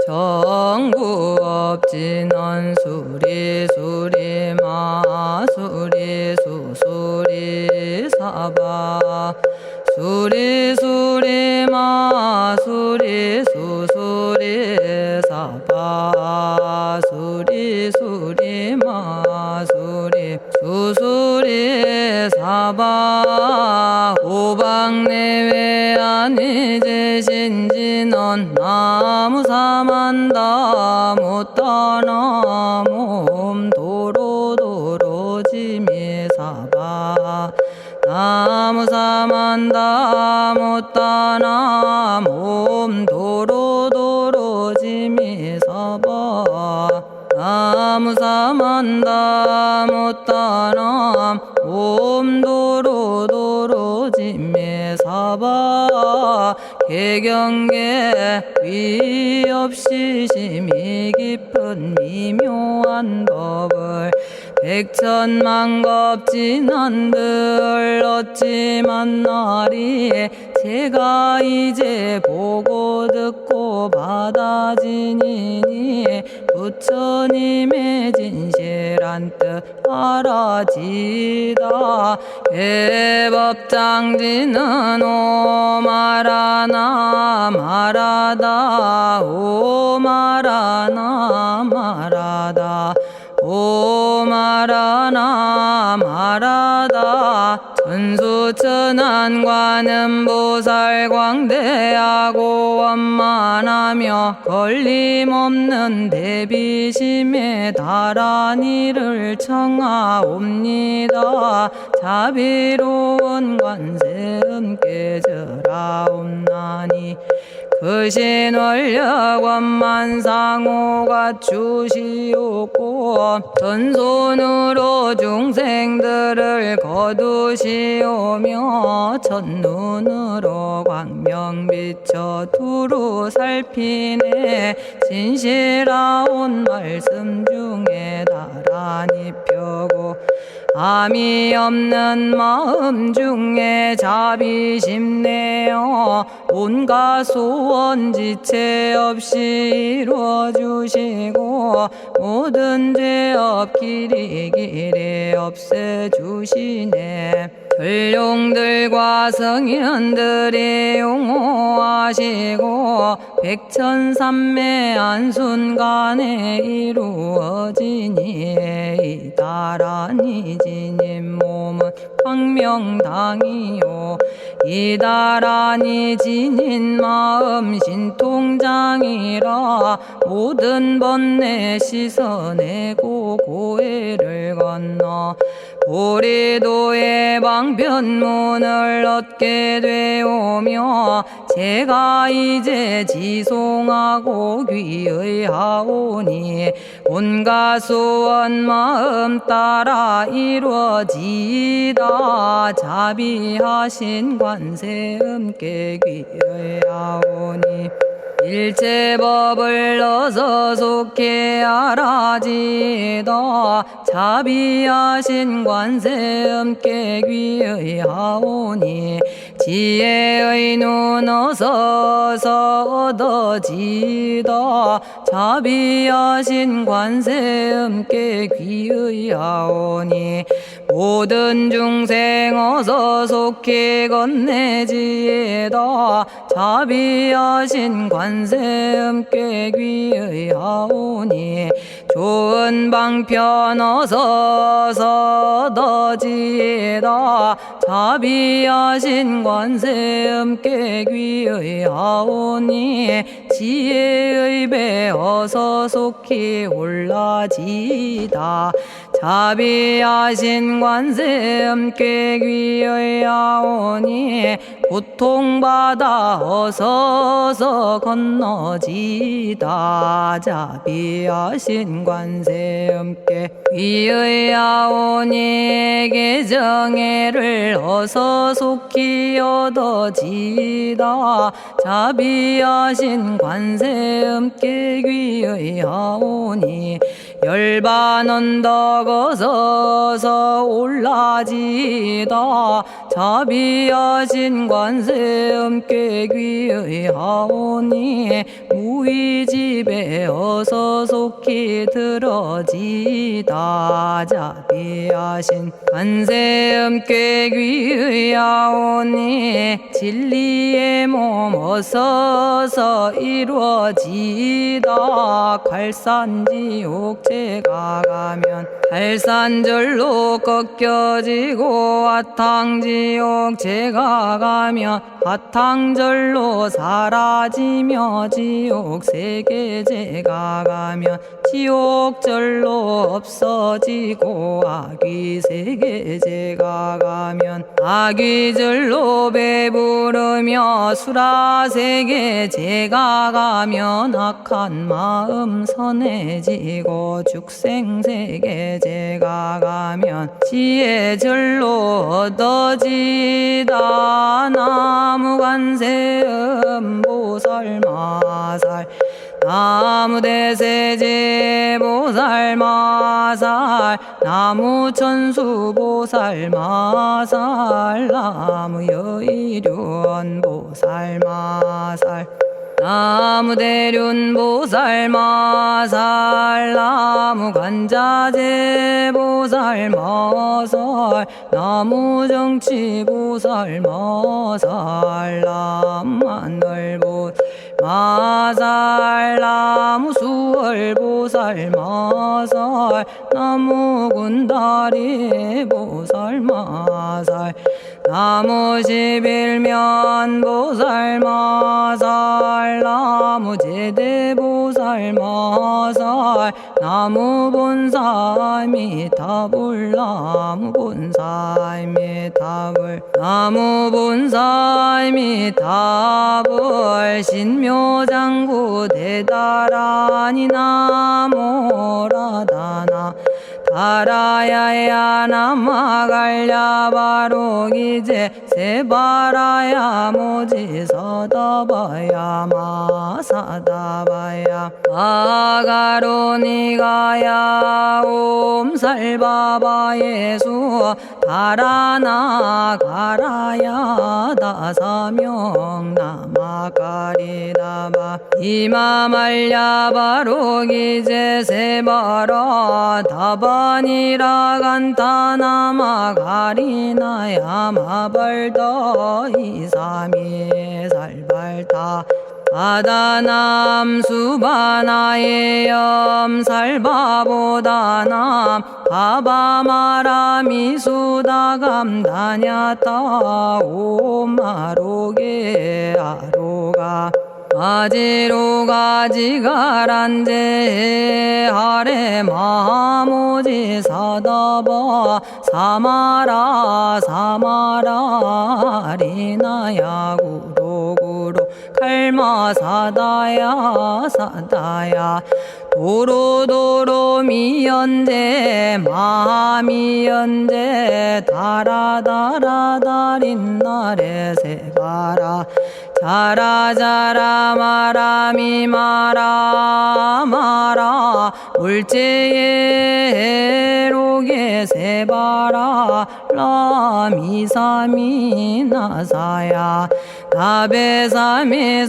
정구업진언 수리수리 마수리 수수리 사바 수리수리 마수리 수수리 사바 수리수리 마수리 수수리 사바 오방내외 아니제신진언 나무사만다 못다나 몸도로도로지미사바 나무사만다 못다나 몸도로도로지미사바 나무사만다 못다나 몸도로도로지미사바 개경계 위없이 심히 깊은 미묘한 법을 백천만겁진한들 어찌 만나리 제가 이제 보고 듣고 받아지니니 부처님의 진실한 뜻 알아지다 대법장지는 오마라나 마라다 오마라나 마라다 오마라나 마라다 천수천안관음 보살 광대하고 원만하며 걸림없는 대비심에 달한 이를 청하옵니다. 자비로운 관세음께 절하옵나니 그신 원력 원만상호가 주시옵고 전손으로 중생들을 거두시오며 첫눈으로 광명 비춰 두루 살피네 진실하온 말씀 중에 나란히 펴고 암이 없는 마음 중에 자비심 내어 온갖 소원 지체 없이 이루어주시고 모든 죄업 길이 없애주시네. 전룡들과 성인들이 용호하시고 백천삼매 한순간에 이루어지니 이다라니 지님 몸은 광명당이요 이다라니 지닌 마음 신통장이라 모든 번뇌 씻어내고 고해를 건너 보리도의 방편문을 얻게 되오며 제가 이제 지송하고 귀의하오니 온갖 소원 마음 따라 이루어지다 자비하신 관세음께 귀의하오니 일체법을 어서 속히 알아지다 자비하신 관세음께 귀의하오니 지혜의 눈 어서 얻어지다 자비하신 관세음께 귀의하오니 모든 중생 어서 속히 건네지다 자비하신 관세음께 귀의하오니 좋은 방편 어서 얻어지다 자비하신 관세음께 귀의하오니 지혜의 배 어서 속히 올라지다 자비하신 관세음께 귀의하오니 고통받아 어서 건너지다 자비하신 관세음께 귀의하오니 개정애를 어서 속히 얻어지다 자비하신 관세음께 귀의하오니 열반 언덕 먹어서서 올라지다 자비하신 관세음께 귀의하오니 무의집에 어서 속히 들어지다 자비하신 관세음께 귀의하오니 진리의 몸 어서서 이루어지다 갈산지옥 제가 가면 갈산절로 꺾여지고 화탕지옥 제가 가면 화탕절로 사라지며 지옥 세계 제가 가면 지옥절로 없어지고 아귀 세계 제가 가면 아귀절로 배부르며 수라 세계 제가 가면 악한 마음 선해지고 죽생 세계 제가 가면 지혜절로 얻어지다 나무관세음 보살마살 나무대세제 보살마살 나무천수 보살마살 나무여의륜 보살마살 나무대륜 보살마살 나무관자재 보살마살 나무정치 보살마살 나무만월 보살마살 나무수월 보살마살 나무군다리 보살마살 나무십일면 보살마살 나무제대 보살마살 나무본사미타불 나무본사미타불 나무본사미타불 신묘장구 대다라니 나모라다나 다라야야 남아갈야바로기제 세바라야 모지서다바야 마사다바야 아가로니가야 옴살바바예수 다라나 가라야 다사명 나마가리다바 이마말야바로기제 세바라 다바니라 간타나마 가리나야 마발더 이사미 살발타 바다남 수바나의 염살바보다남 바바마라미 수다감다냐타 오마로게 아로가 아지로가 지가란제 하레 마모지 사다바 사마라 사마라 리나야 구도구로 칼마 사다야 사다야 도로도로 미연제 마미연제 다라다라다린 나레 세바라 자라자라 마라미 마라 마라 울제에 로게 세바라 라미사미 나사야 나베사미사미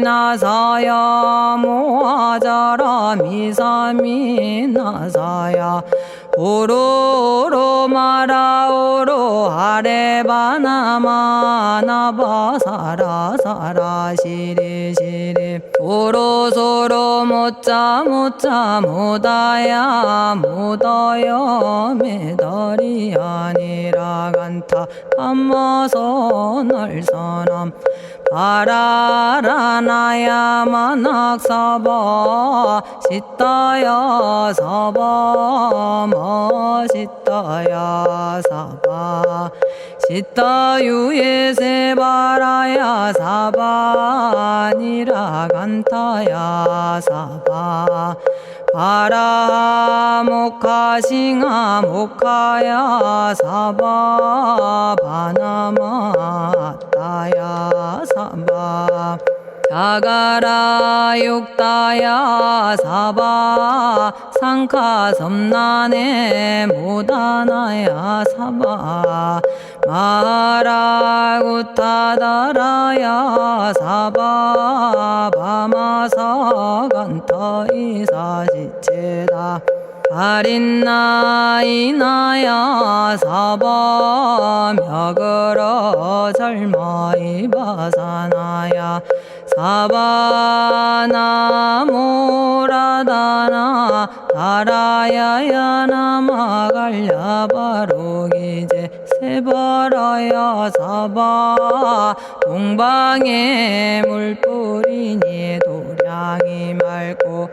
나사야 모아자라 미사미 나사야 오로오로 마라오로 아레바나마 나바사라 사라 시리 시리 오로소로 모짜 모짜 모다야 모다야 메달이 아니라 간타 담마서 날선함 바라라나야 만학사바 시타야 사바 마시타야 사바 시타유예 세바라야 사바니라 간타야 사바 바라 모카싱아 모카야 사바 바나마 따야 사바 자가라 육다야 사바 상카 섬난에 모다나야 사바 마라구타다라야 사바 바마사간타 이사시체다 아린나이나야 사바 며그러 절마이바사나야 사바나모라다나 다라야야 나마갈야바로기제 세바라야 사바 동방에 물뿌리니 도량이 맑고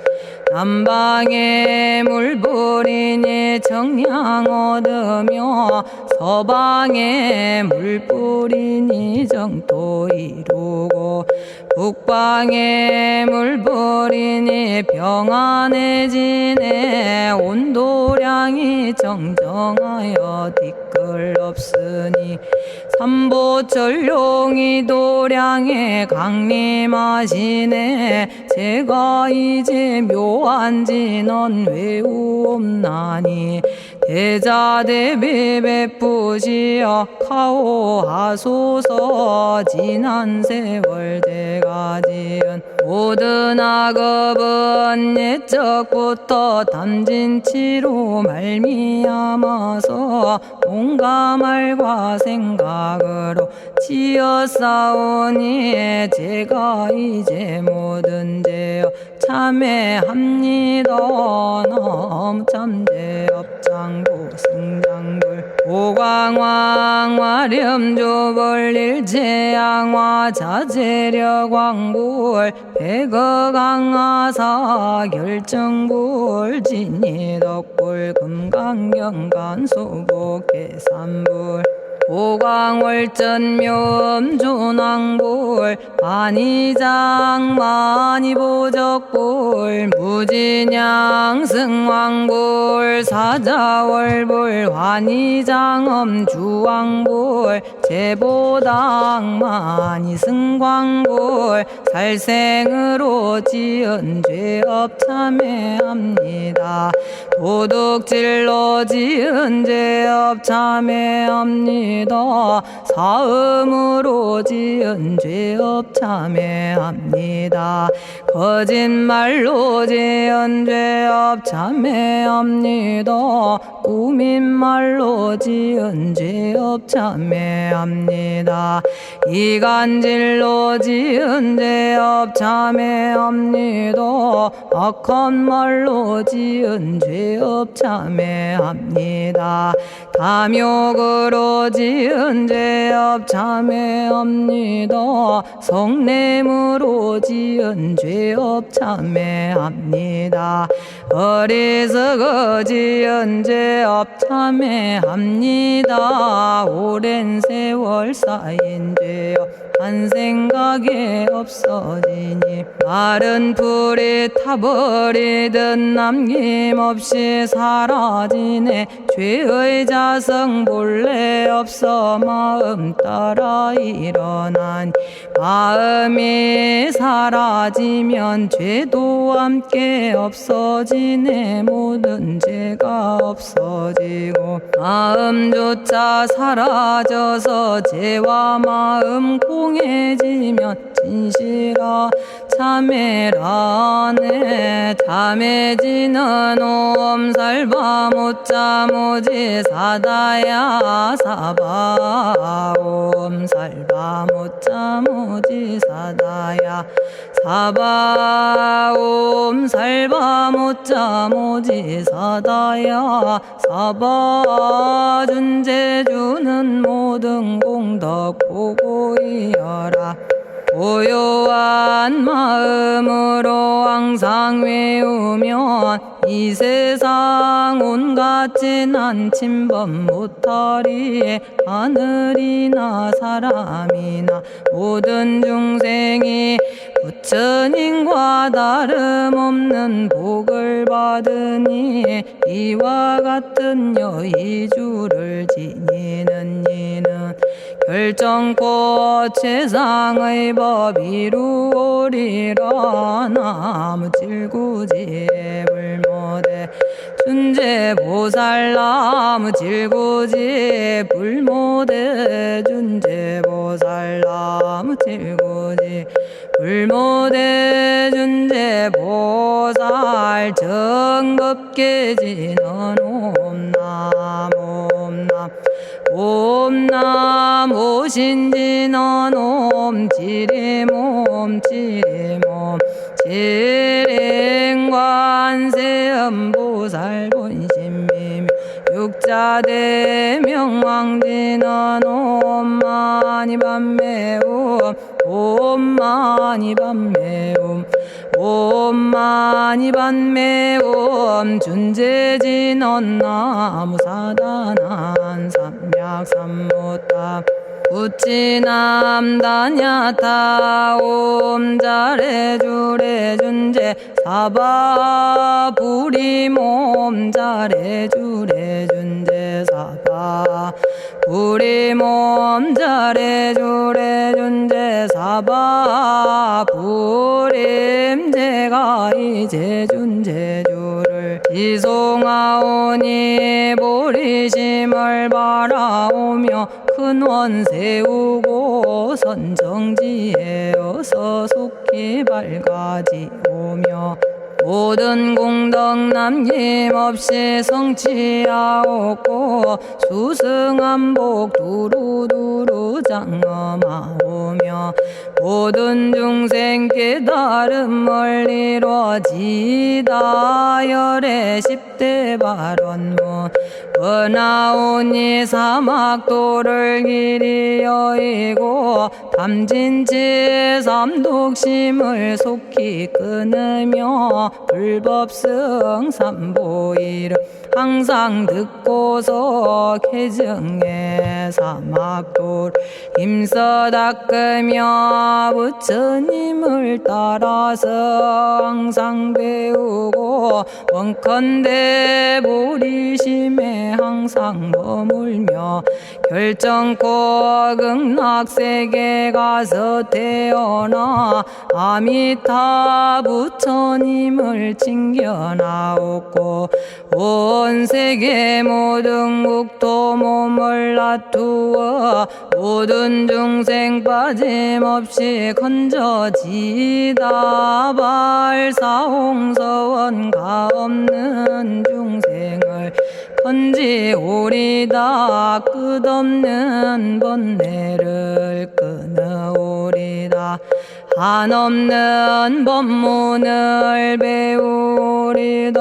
남방에 물뿌리니 정량 얻으며 서방에 물뿌리니 정토 이루고 북방에 물뿌리니 평안해지네 온도량이 정정하여 뒤끌 없으니 삼보철룡이 도량에 강림하시네 제가 이제 묘한 진언 외우옵나니 대자대비 베푸시어 카오하소서 지난 세월 제가 지은 모든 악업은 옛적부터 탐진치로 말미암아서 온갖 말과 생각으로 지었사오니 제가 이제 모든 죄여 참회합니다. 너무 참죄업장부 승장불 오광왕 화렴조벌 일체양화 자재력왕불 백어강하사 결정불 진이덕불 금강경간 소복계산불 오광월전묘음존왕불 반의장 만이보적불 무진양승왕불 사자월불 환의장엄주왕불 제보당 만이승광불 살생으로 지은 죄업 참회합니다. 도둑질로 지은 죄업 참회합니다. 사음으로 지은 죄업 참회합니다. 거짓말로 지은 죄업 참회합니다. 꾸민말로 지은 죄업 참회합니다. 이간질로 지은 죄업 참회합니다. 악한 말로 지은 죄업 참회합니다. 탐욕으로 지은 죄업 참회합니다. 성냄으로 지은 죄업 참회합니다. 어리석어 지은 죄업 참회합니다. 오랜 세월 쌓인 죄업 한 생각에 없어지니 마른 풀이 타버리듯 남김없이 사라지네. 죄의 자성 본래 없어 마음 따라 일어나니 마음이 사라지면 죄도 함께 없어지네. 모든 죄가 없어지고 마음조차 사라져서 죄와 마음 공해지면 진실아 참회라네. 참해지는 옴살바 못자 모지 사다야 사바 옴살바 못자 모지 사다야 사바 옴살바 못자 모지 사다야 사바 준제주는 모든 공덕 보고이여라. 고요한 마음으로 항상 외우면 이 세상 온갖 진한 침범 못하리. 하늘이나 사람이나 모든 중생이 부처님과 다름없는 복을 받으니 이와 같은 여의주를 지니는 이는 결정코 최상의 법 이루리라. 나무 질구지 불모대 준재보살. 나무 질구지 불모대 준재보살. 나무 질구지 불모대 준재보살. 정겁계지는 옴남 옴남 옴남 오신지는 옴지리몸 지리몸 지랭관세음보살 본심미묘 육자대명왕지는 옴마니밤매옴 옴마니밤매옴 옴마니밤매옴 준재진언 나무사다난 삼약삼무타 우치남다냐타 옴자레주레 준재 사바 부리몸 자레주레 준재 사바 부리몸 자레주레 준재 사바 부림. 제가 이제 준재주를 지송하오니 보리심을 바라오며 큰원 세우고 선정지에 어서 속히 밝아지오며 모든 공덕 남김없이 성취하옵고 수승한복 두루두루 장엄하오며 모든 중생 깨달음을 이루어지다. 열의 10대 발언문 은하오니 사막도를 길이 여의고 탐진치 삼독심을 속히 끊으며 불법승 삼보이를 항상 듣고서 개정해 사막도를 힘써 닦으며 부처님을 따라서 항상 배우고 원컨대 보리심에 항상 머물며 결정코 극락세계 가서 태어나 아미타 부처님을 칭견하옵고 온 세계 모든 국토 몸을 놔두어 모든 중생 빠짐없이 건져지다. 발사홍서원 가없는 중생을 건지오리다. 끝없는 번뇌를 끊어오리다. 한없는 법문을 배우리다.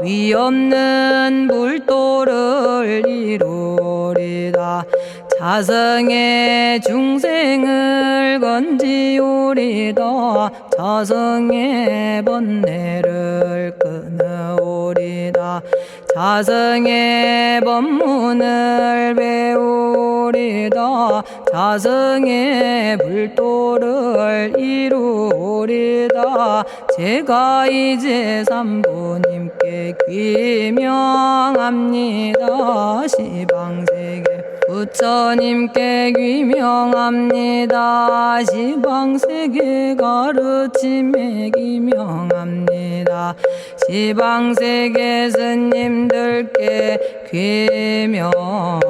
위없는 불도를 이루리다. 자성의 중생을 건지오리다. 자성의 번뇌를 끊어오리다. 자성의 법문을 배우리다. 자성의 불도를 이루리다. 제가 이제 삼부님께 귀명합니다. 시방세계 부처님께 귀명합니다. 시방세계 가르침에 귀명합니다. 시방세계 스님들께 귀명합니다.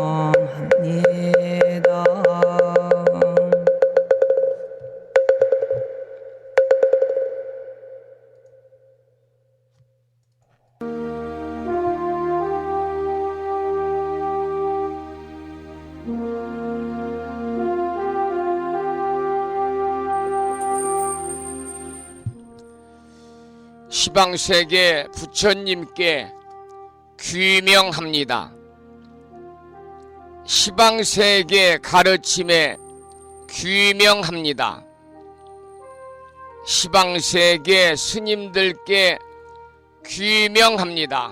시방세계 부처님께 귀명합니다. 시방세계 가르침에 귀명합니다. 시방세계 스님들께 귀명합니다.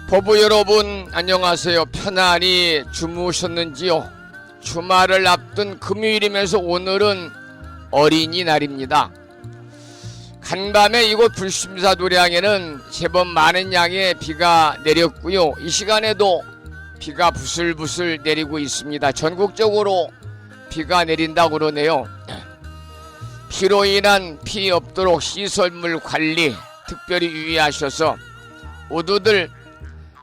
법부 여러분 안녕하세요. 편안히 주무셨는지요? 주말을 앞둔 금요일이면서 오늘은 어린이날입니다. 간밤에 이곳 불심사 도량에는 제법 많은 양의 비가 내렸고요. 이 시간에도 비가 부슬부슬 내리고 있습니다. 전국적으로 비가 내린다고 그러네요. 비로 인한 피해 없도록 시설물 관리 특별히 유의하셔서 모두들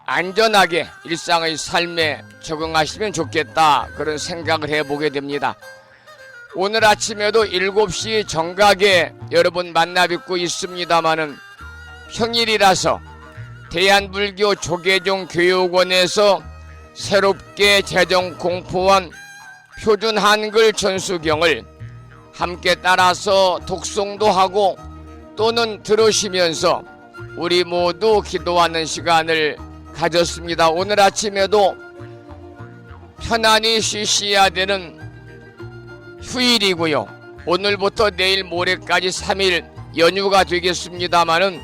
안전하게 일상의 삶에 적응하시면 좋겠다, 그런 생각을 해보게 됩니다. 오늘 아침에도 7시 정각에 여러분 만나 뵙고 있습니다마는 평일이라서 대한불교 조계종 교육원에서 새롭게 제정 공포한 표준 한글 전수경을 함께 따라서 독송도 하고 또는 들으시면서 우리 모두 기도하는 시간을 가졌습니다. 오늘 아침에도 편안히 쉬셔야 되는 휴일이고요. 오늘부터 내일 모레까지 3일 연휴가 되겠습니다마는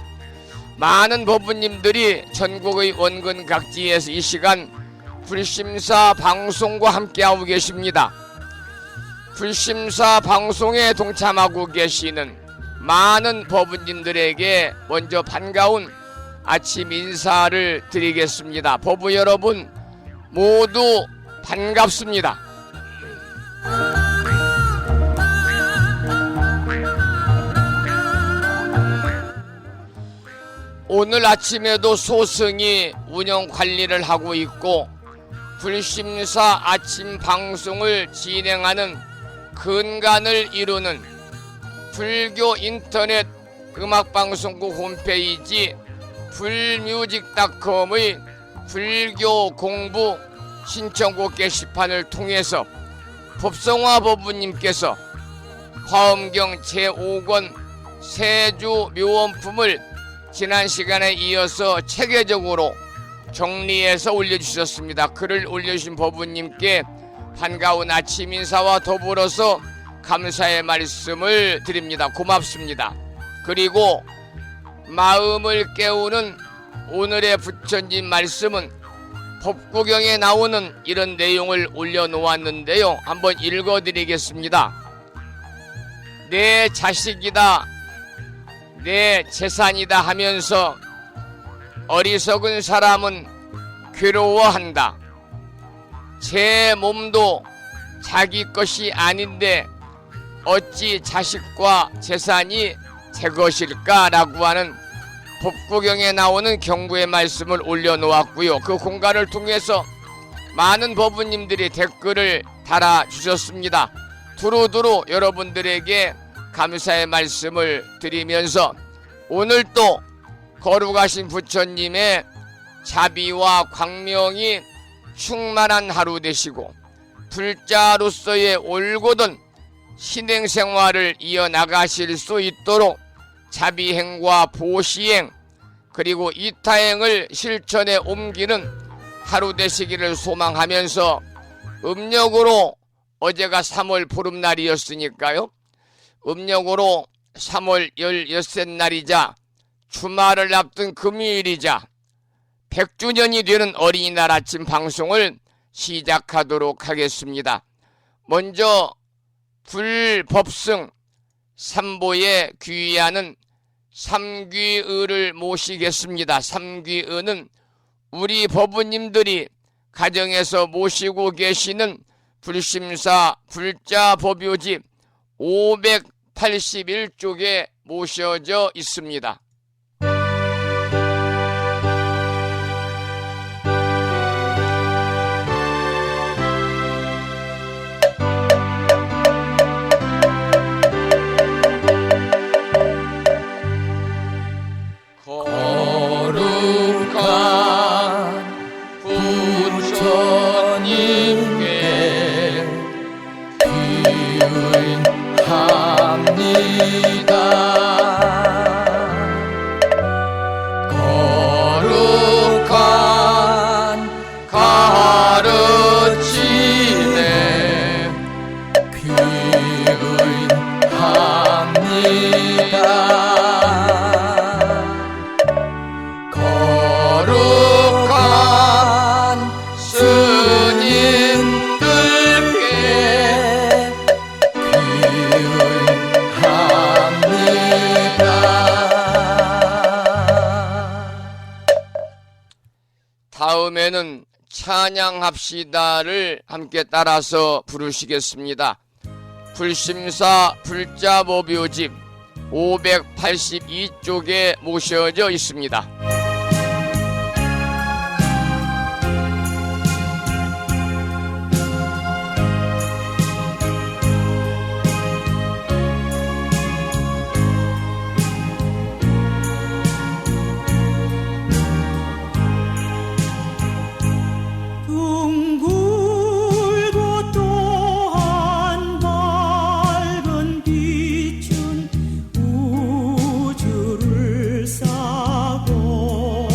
많은 법부님들이 전국의 원근 각지에서 이 시간 불심사 방송과 함께하고 계십니다. 불심사 방송에 동참하고 계시는 많은 법부님들에게 먼저 반가운 아침 인사를 드리겠습니다. 법부 여러분 모두 반갑습니다. 오늘 아침에도 소승이 운영 관리를 하고 있고 불심사 아침 방송을 진행하는 근간을 이루는 불교 인터넷 음악방송국 홈페이지 불뮤직닷컴의 불교 공부 신청곡 게시판을 통해서 법성화 법부님께서 화엄경 제5권 세주 묘원품을 지난 시간에 이어서 체계적으로 정리해서 올려주셨습니다. 글을 올려주신 법부님께 반가운 아침 인사와 더불어서 감사의 말씀을 드립니다. 고맙습니다. 그리고 마음을 깨우는 오늘의 부처님 말씀은 법구경에 나오는 이런 내용을 올려놓았는데요. 한번 읽어드리겠습니다. 내 자식이다, 내 재산이다 하면서 어리석은 사람은 괴로워한다. 제 몸도 자기 것이 아닌데 어찌 자식과 재산이 제 것일까? 라고 하는 법구경에 나오는 경고의 말씀을 올려놓았고요. 그 공간을 통해서 많은 법부님들이 댓글을 달아주셨습니다. 두루두루 여러분들에게 감사의 말씀을 드리면서 오늘 또 거룩하신 부처님의 자비와 광명이 충만한 하루 되시고 불자로서의 올곧은 신행생활을 이어나가실 수 있도록 자비행과 보시행 그리고 이타행을 실천에 옮기는 하루 되시기를 소망하면서 음력으로 어제가 3월 보름날이었으니까요. 음력으로 3월 16날이자 주말을 앞둔 금요일이자 100주년이 되는 어린이날 아침 방송을 시작하도록 하겠습니다. 먼저 불법승 삼보에 귀의하는 삼귀의를 모시겠습니다. 삼귀의는 우리 법부님들이 가정에서 모시고 계시는 불심사 불자법요집 581쪽에 모셔져 있습니다. 거룩한 부처님께 귀의합니다. 다음에는 찬양합시다를 함께 따라서 부르시겠습니다. 불심사 불자보묘집 582쪽에 모셔져 있습니다. 둥글고 또한 밝은 빛은 우주를 싸고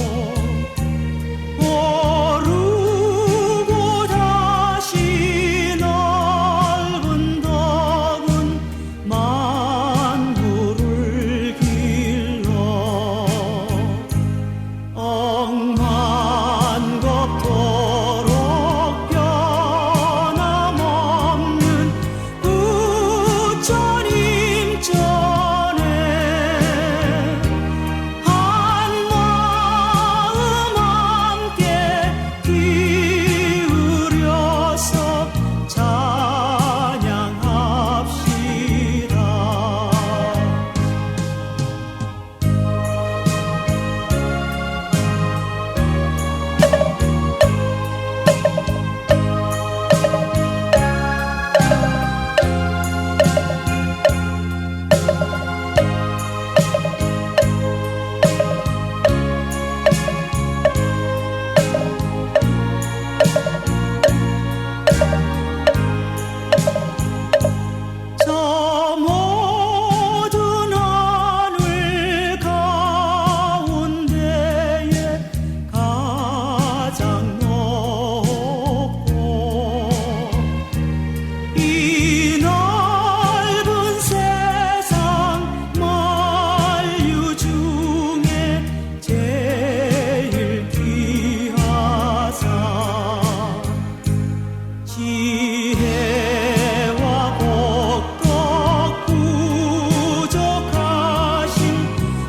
오르고 다시 넓은 덕은 만물을 길러 억만겁도록 변함없는 부처님 전에 한마음 함께 기울여서 찬양합시다. 저 모든 하늘 가운데에 가장 높고 이 넓은 세상 만유 중에 제일 귀하사 지혜와 복덕 부족하신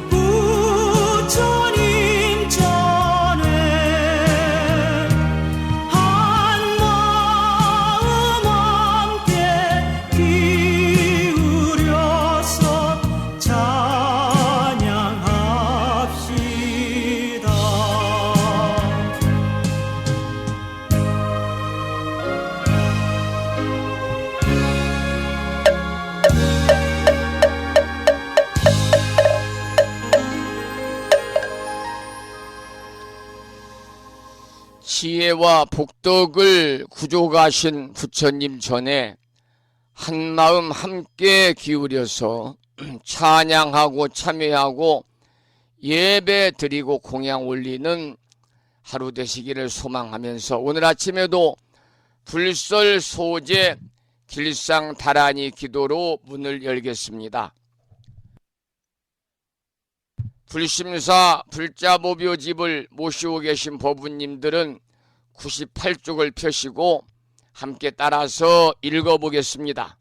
부처님 전에 한마음 함께 기울여서 찬양합시다. 지혜와 복덕을 구족하신 부처님 전에 한마음 함께 기울여서 찬양하고 참여하고 예배 드리고 공양 올리는 하루 되시기를 소망하면서 오늘 아침에도 불설 소제 길상 다라니 기도로 문을 열겠습니다. 불심사 불자보묘집을 모시고 계신 법부님들은 98쪽을 펴시고 함께 따라서 읽어보겠습니다.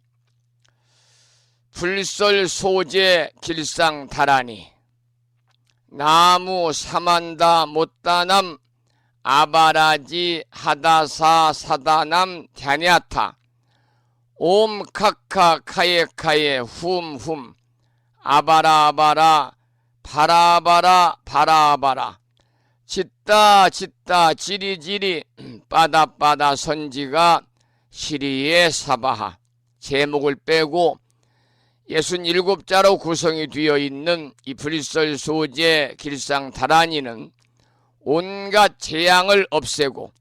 불설 소제 길상 다라니 나무 사만다 못다남 아바라지 하다사 사다남 갸냐타 옴카카 카예카예 훔훔 아바라아바라 바라바라 바라바라 짓다 짓다 지리지리 빠다빠다 선지가 시리에 사바하 제목을 빼고 67자로 구성이 되어 있는 이 불설 소제 길상 다라니는 온갖 재앙을 없애고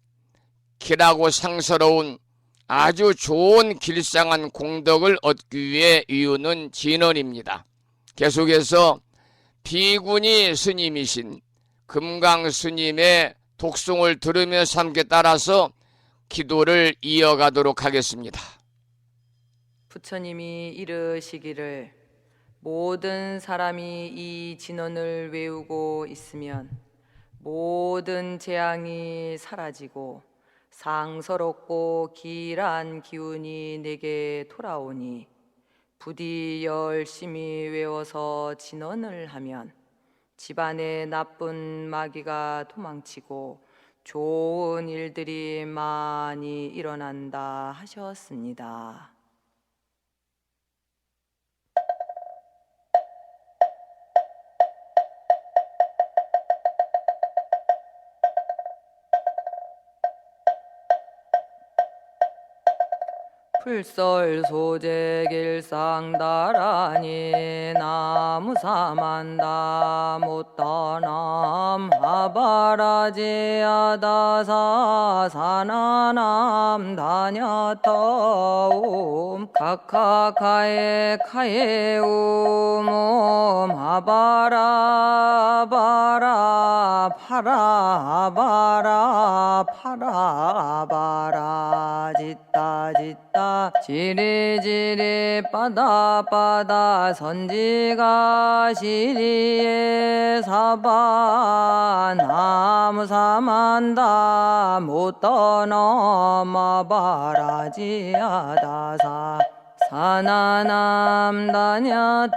길하고 상서로운 아주 좋은 길상한 공덕을 얻기 위해 이유는 진언입니다. 계속해서 비구니 스님이신 금강 스님의 독송을 들으면서 함께 따라서 기도를 이어가도록 하겠습니다. 부처님이 이르시기를 모든 사람이 이 진언을 외우고 있으면 모든 재앙이 사라지고 상서롭고 길한 기운이 내게 돌아오니 부디 열심히 외워서 진언을 하면 집안의 나쁜 마귀가 도망치고 좋은 일들이 많이 일어난다 하셨습니다. 풀설 소재 길상다라니 나무사만다 못다남 아바라지아다사 사나남 다냐타옴 카카카에 카에우몸 아바라바라 파라바라 파라바라 짓다 짓다 지리지리 빠다빠다 선지가 시리에 사바 나무사만다 못떠넘어 바라지아다사 사나남 다냐타옴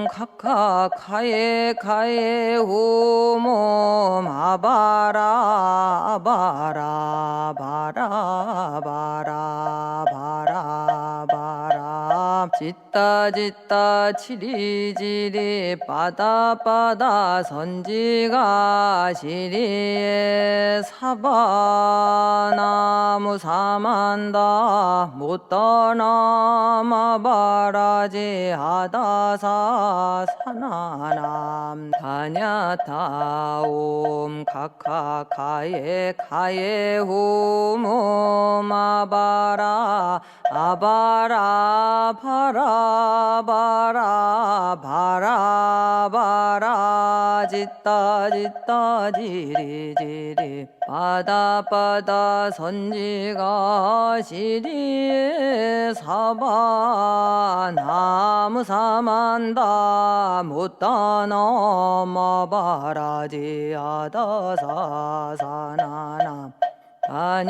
카카카에 카에 후몸 아바라 바라 바라 바라 바라 바라 짓다 짓다 치리지리 빠다빠다 선지가 시리에 사바나무 사만다 못떠넘어 바라지아다사 사나남 다냐타옴 카카카에 카에 후몸 아바라 아바라 바라 바라 바라 바라 짓다 짓다 지리지리 빠다빠다 선지가 시리에 사바 나무사만다 못떠넘어 바라지아다사 사나남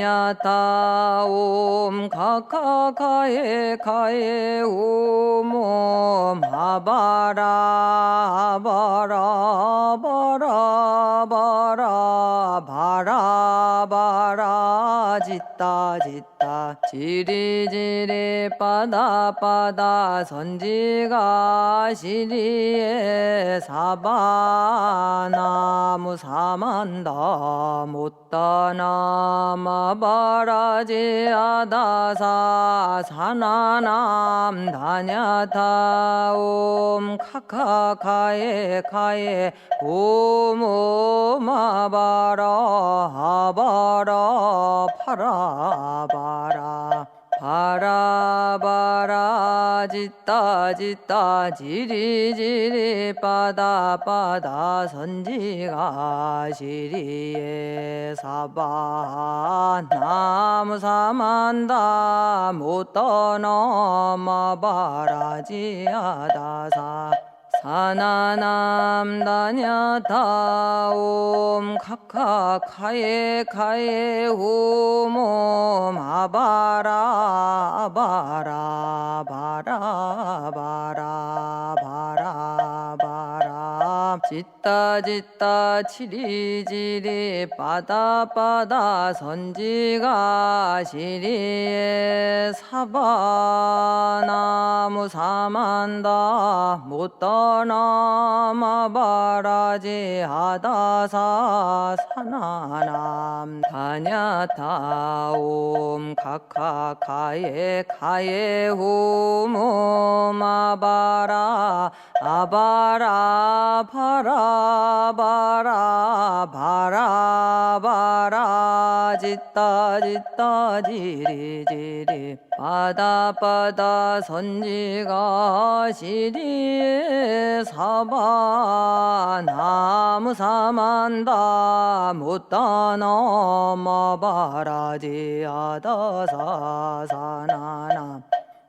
다냐타옴 카카카에 카에 후몸 아바라 바라 바라 바라 바라 바라 짓다 짓다 지리지리 빠다빠다 선지가 시리에 사바 나무 사만다 못떠넘어 바라지아다사 사나남 다냐타옴 카카카에 카에 오모마바라 아바라 파라바라 바라바라 짓다 짓다 지리지리 빠다빠다 선지가 시리에 사바 나무사만다 못떠넘어 바라지아다사 사나남 다냐타옴 카카카에 카에 후몸 아바라 바라 바라 바라 바라 바라 짓다 짓다 치리지리 빠다빠다 선지가 시리에 사바 나무 사만다 못떠넘어 바라지아다사 사나남 다냐타옴 카카카에 카에 후몸 아바라 아바라 바라 바라 바라 바라 짓다 짓다 지리지리 빠다빠다 선지가 시리에 사바 나무 사만다 못떠넘어 바라지아다사 사나남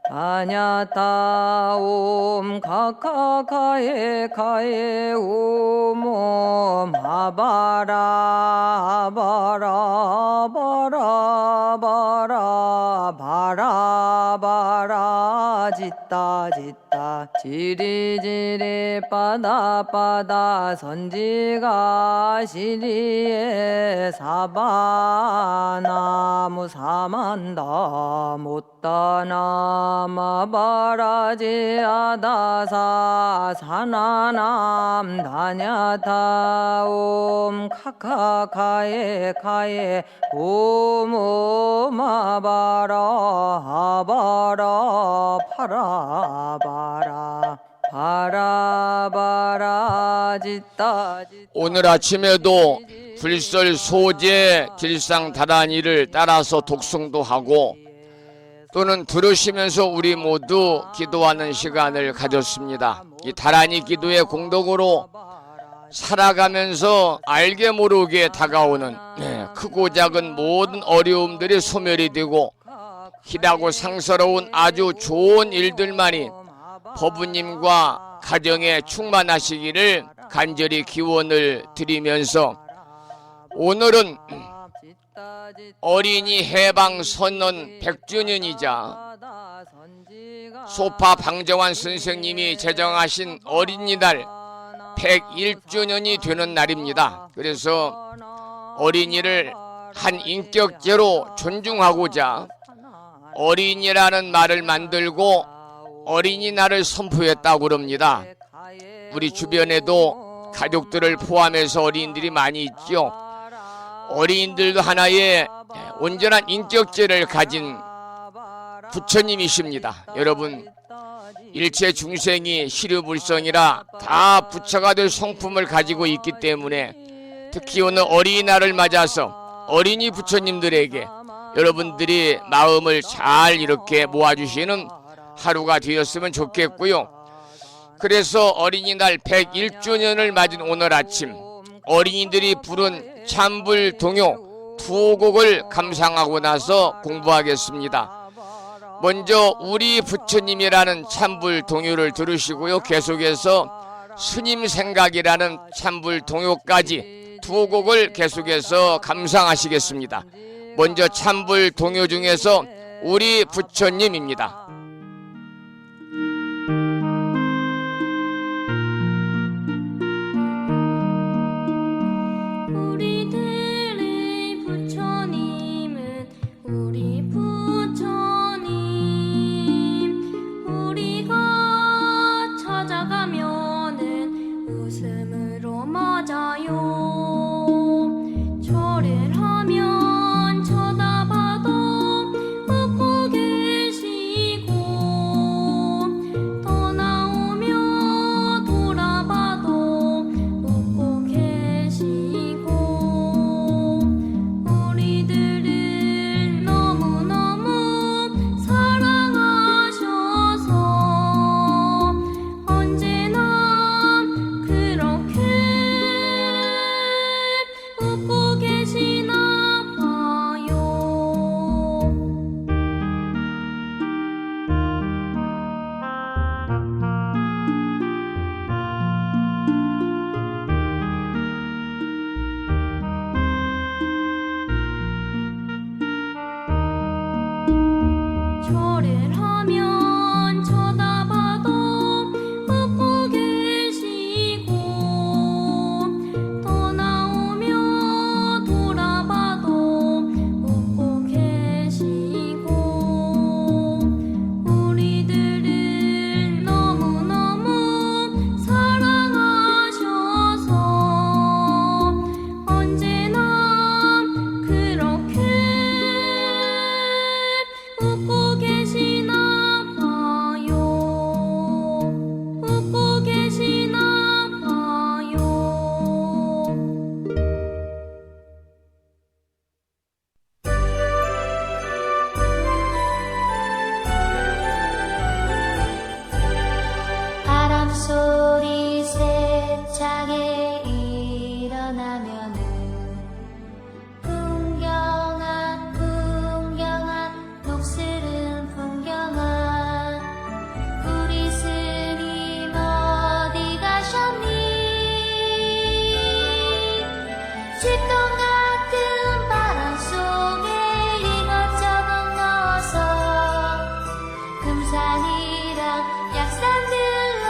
다냐타옴 카카카에 카에 후몸 아바라 바라 바라 바라 바라 바라 짓다 짓다 지리지리 바다바다 선지가 시리에 사바나무 사만다 못다나 마바라지 아다사 사나남 다냐타 옴 카카카에 카에 오모마바라 아바라 파라바라 바라바라 짓다 오늘 아침에도 불설 소재 길상 다란이를 따라서 독송도 하고 또는 들으시면서 우리 모두 기도하는 시간을 가졌습니다. 이 다란이 기도의 공덕으로 살아가면서 알게 모르게 다가오는 크고 작은 모든 어려움들이 소멸이 되고 희다고 상서로운 아주 좋은 일들만이 법부님과 가정에 충만하시기를 간절히 기원을 드리면서 오늘은 어린이 해방 선언 100주년이자 소파 방정환 선생님이 제정하신 어린이날 101주년이 되는 날입니다. 그래서 어린이를 한 인격제로 존중하고자 어린이라는 말을 만들고 어린이날을 선포했다고 그럽니다. 우리 주변에도 가족들을 포함해서 어린이들이 많이 있죠. 어린이들도 하나의 온전한 인격제를 가진 부처님이십니다. 여러분, 일체 중생이 시류불성이라 다 부처가 될 성품을 가지고 있기 때문에 특히 오늘 어린이날을 맞아서 어린이 부처님들에게 여러분들이 마음을 잘 이렇게 모아주시는 하루가 되었으면 좋겠고요. 그래서 어린이날 101주년을 맞은 오늘 아침 어린이들이 부른 찬불동요 두 곡을 감상하고 나서 공부하겠습니다. 먼저 우리 부처님이라는 찬불동요를 들으시고요. 계속해서 스님 생각이라는 찬불동요까지 두 곡을 계속해서 감상하시겠습니다. 먼저 찬불동요 중에서 우리 부처님입니다. 우리들의 부처님은 우리 부처님 우리가 찾아가면은 웃음으로 맞아요. 절을 하면 쳐다봐도 웃고 계시고 더 나오며 돌아봐도 웃고 계시고 우리들을 너무너무 사랑하셔서 언제나 그렇게 웃고 계시나 봐요. 절을 하면 쳐다봐도 웃고 계시고 더 나오며 돌아봐도 웃고 계시고 우리들을 너무너무 사랑하셔서 언제나 그렇게 웃고 계시나 봐요. 웃고 계시나 봐요. 바람소리 세차게 일어나면은 풍경아 풍경아 녹슬은 풍경아 우리 스님 어디 가셨니. 쥐똥 같은 바람 속에 이것저것 넣어서 금산이랑 약산 들러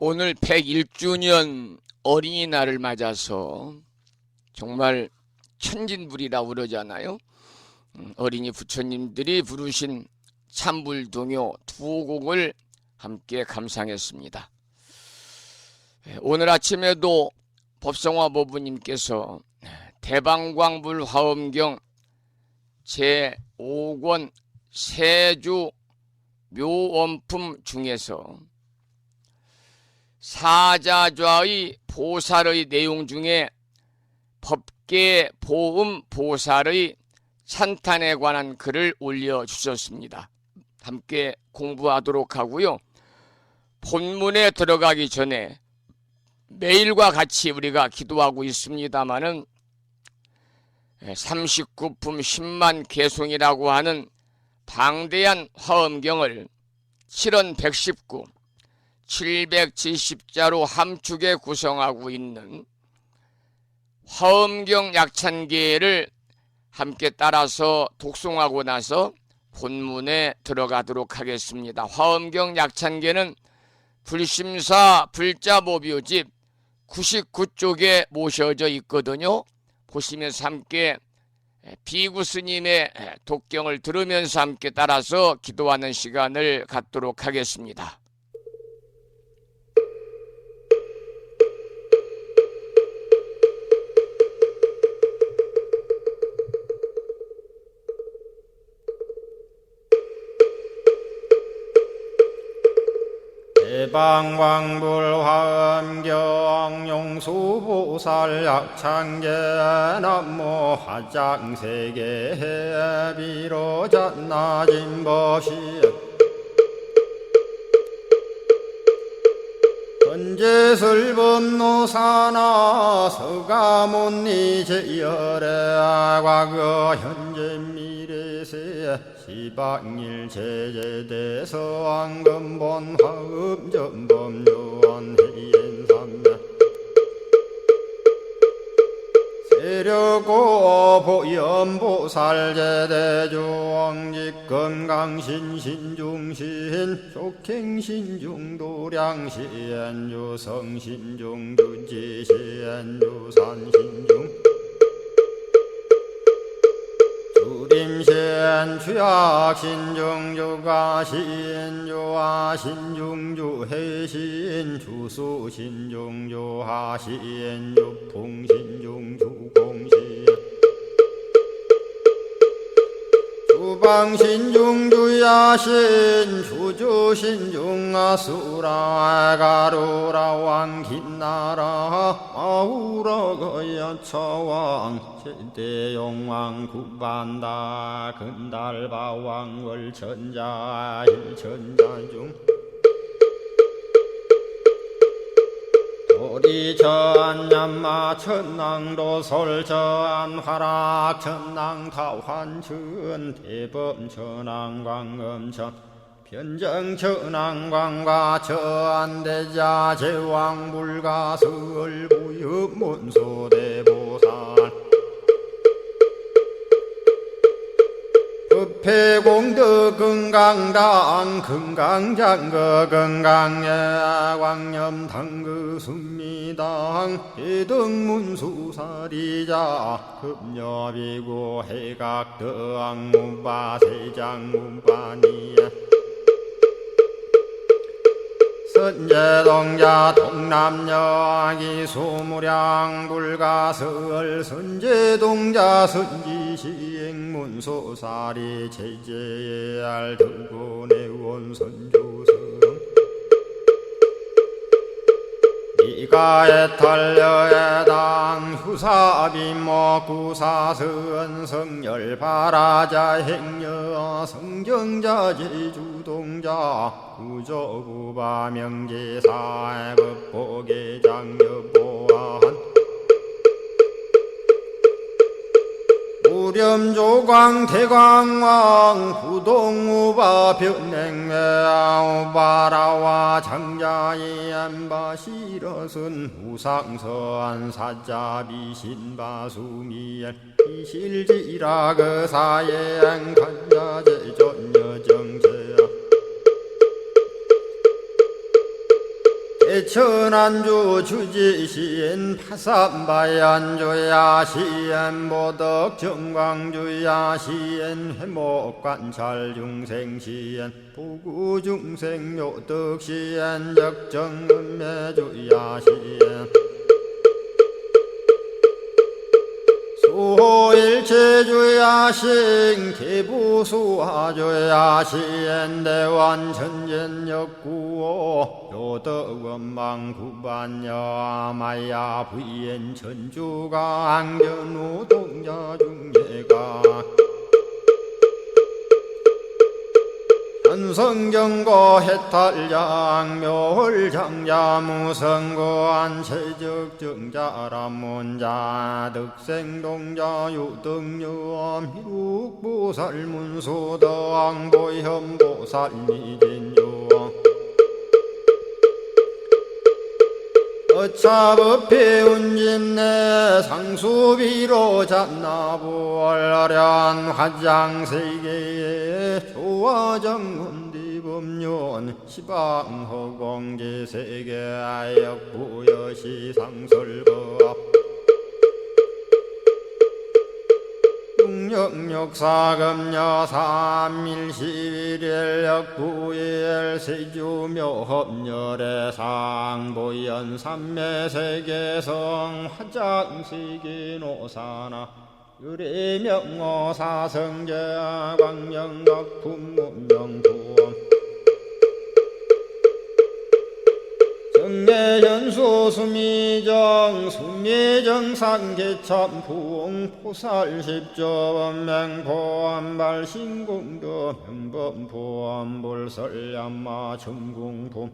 오늘 101주년 어린이날을 맞아서 정말 천진불이라 그러잖아요. 어린이 부처님들이 부르신 참불동요 두 곡을 함께 감상했습니다. 오늘 아침에도 법성화 법부님께서 대방광불 화엄경 제5권 세주 묘원품 중에서 사자좌의 보살의 내용 중에 법계 보음 보살의 찬탄에 관한 글을 올려주셨습니다. 함께 공부하도록 하고요. 본문에 들어가기 전에 매일과 같이 우리가 기도하고 있습니다마는 39품 10만 개송이라고 하는 방대한 화엄경을 7원 119 770자로 함축에 구성하고 있는 화엄경 약찬계를 함께 따라서 독송하고 나서 본문에 들어가도록 하겠습니다. 화엄경 약찬계는 불심사 불자보묘집 99쪽에 모셔져 있거든요. 보시면서 함께 비구 스님의 독경을 들으면서 함께 따라서 기도하는 시간을 갖도록 하겠습니다. 대방광불 화엄경 용수보살 약찬계 남모 화장세계 비로잣나진 법시 헌재설법노사나 서가몬니 제열의 과거 현재 미래세 시방일 제제대서 왕금본 화음전범요원 해인삼매 세력고 보염보살 제대주왕직 건강신신중신 족행신중도량신 유성신중 주지신 유산신중 주림신 주약신 중주가신 주하신 중주해신 주수신 중주하신 유풍신 중주공신 주방신 중주야신 주주신 중아수라 가루라 왕긴나라 마우라 거야차왕 제대용왕 구반다 근달바왕 월천자 일천자중 도리천냠마 천낭도 솔천 화락 천낭 타환천 대범 천왕 광음천 변정 천왕 광과 천대자 제왕 불가설 부엽 문소대보살 법회공덕 건강당 건강장거 건강예 광염당그 순미당 해등문수사리자 급여비고 해각덕 문바세장 문바니야 선제동자 동남여기 수무량 불가설 선제동자 선지시행문소사리 제제알 등군의 원선주성 이가에 탈려에당 후사비모 구사선 성열바라자 행여 성정자 제주동자 구조구바 명제사의 법보계장 여보한 우렴조광 대광왕 부동우바 변행매우바라와 장자이 안바시러선 우상서안 사자비신바수미엘 이실지라그 사예행 간자제존여정제야 대천안주 주지시인 파산바얀주야 시엔 보덕 정광주야 시엔 회목관찰 중생 시엔 보구 중생 묘덕 시엔 적정음매주야 시엔 수호일체주야 신 개부수하주야 시엔 대완천전역구호 요덕원망구반야 마야 부인 천주가 ang전우 동자 중예가 현성경고 해탈장 묘홀장자 무성고한 체적정자람문자 득생동자 유등유엄 희룩보살문수덕보현보살미진유 어차법회 운진내 상수비로 잡나부얼련 화장세계에 조화정훈디법륜 시방허공제세계아역부여시상설법 육력사금여 삼일시일역부일 세주묘협열의 상보연 삼매세계성 화장세계노사나 유래명어사성제 광명각품문명부엄 정례현수 수미정 수미정상개참풍 포살십조원맹포암발 신공도 명범포암불설야마 천궁품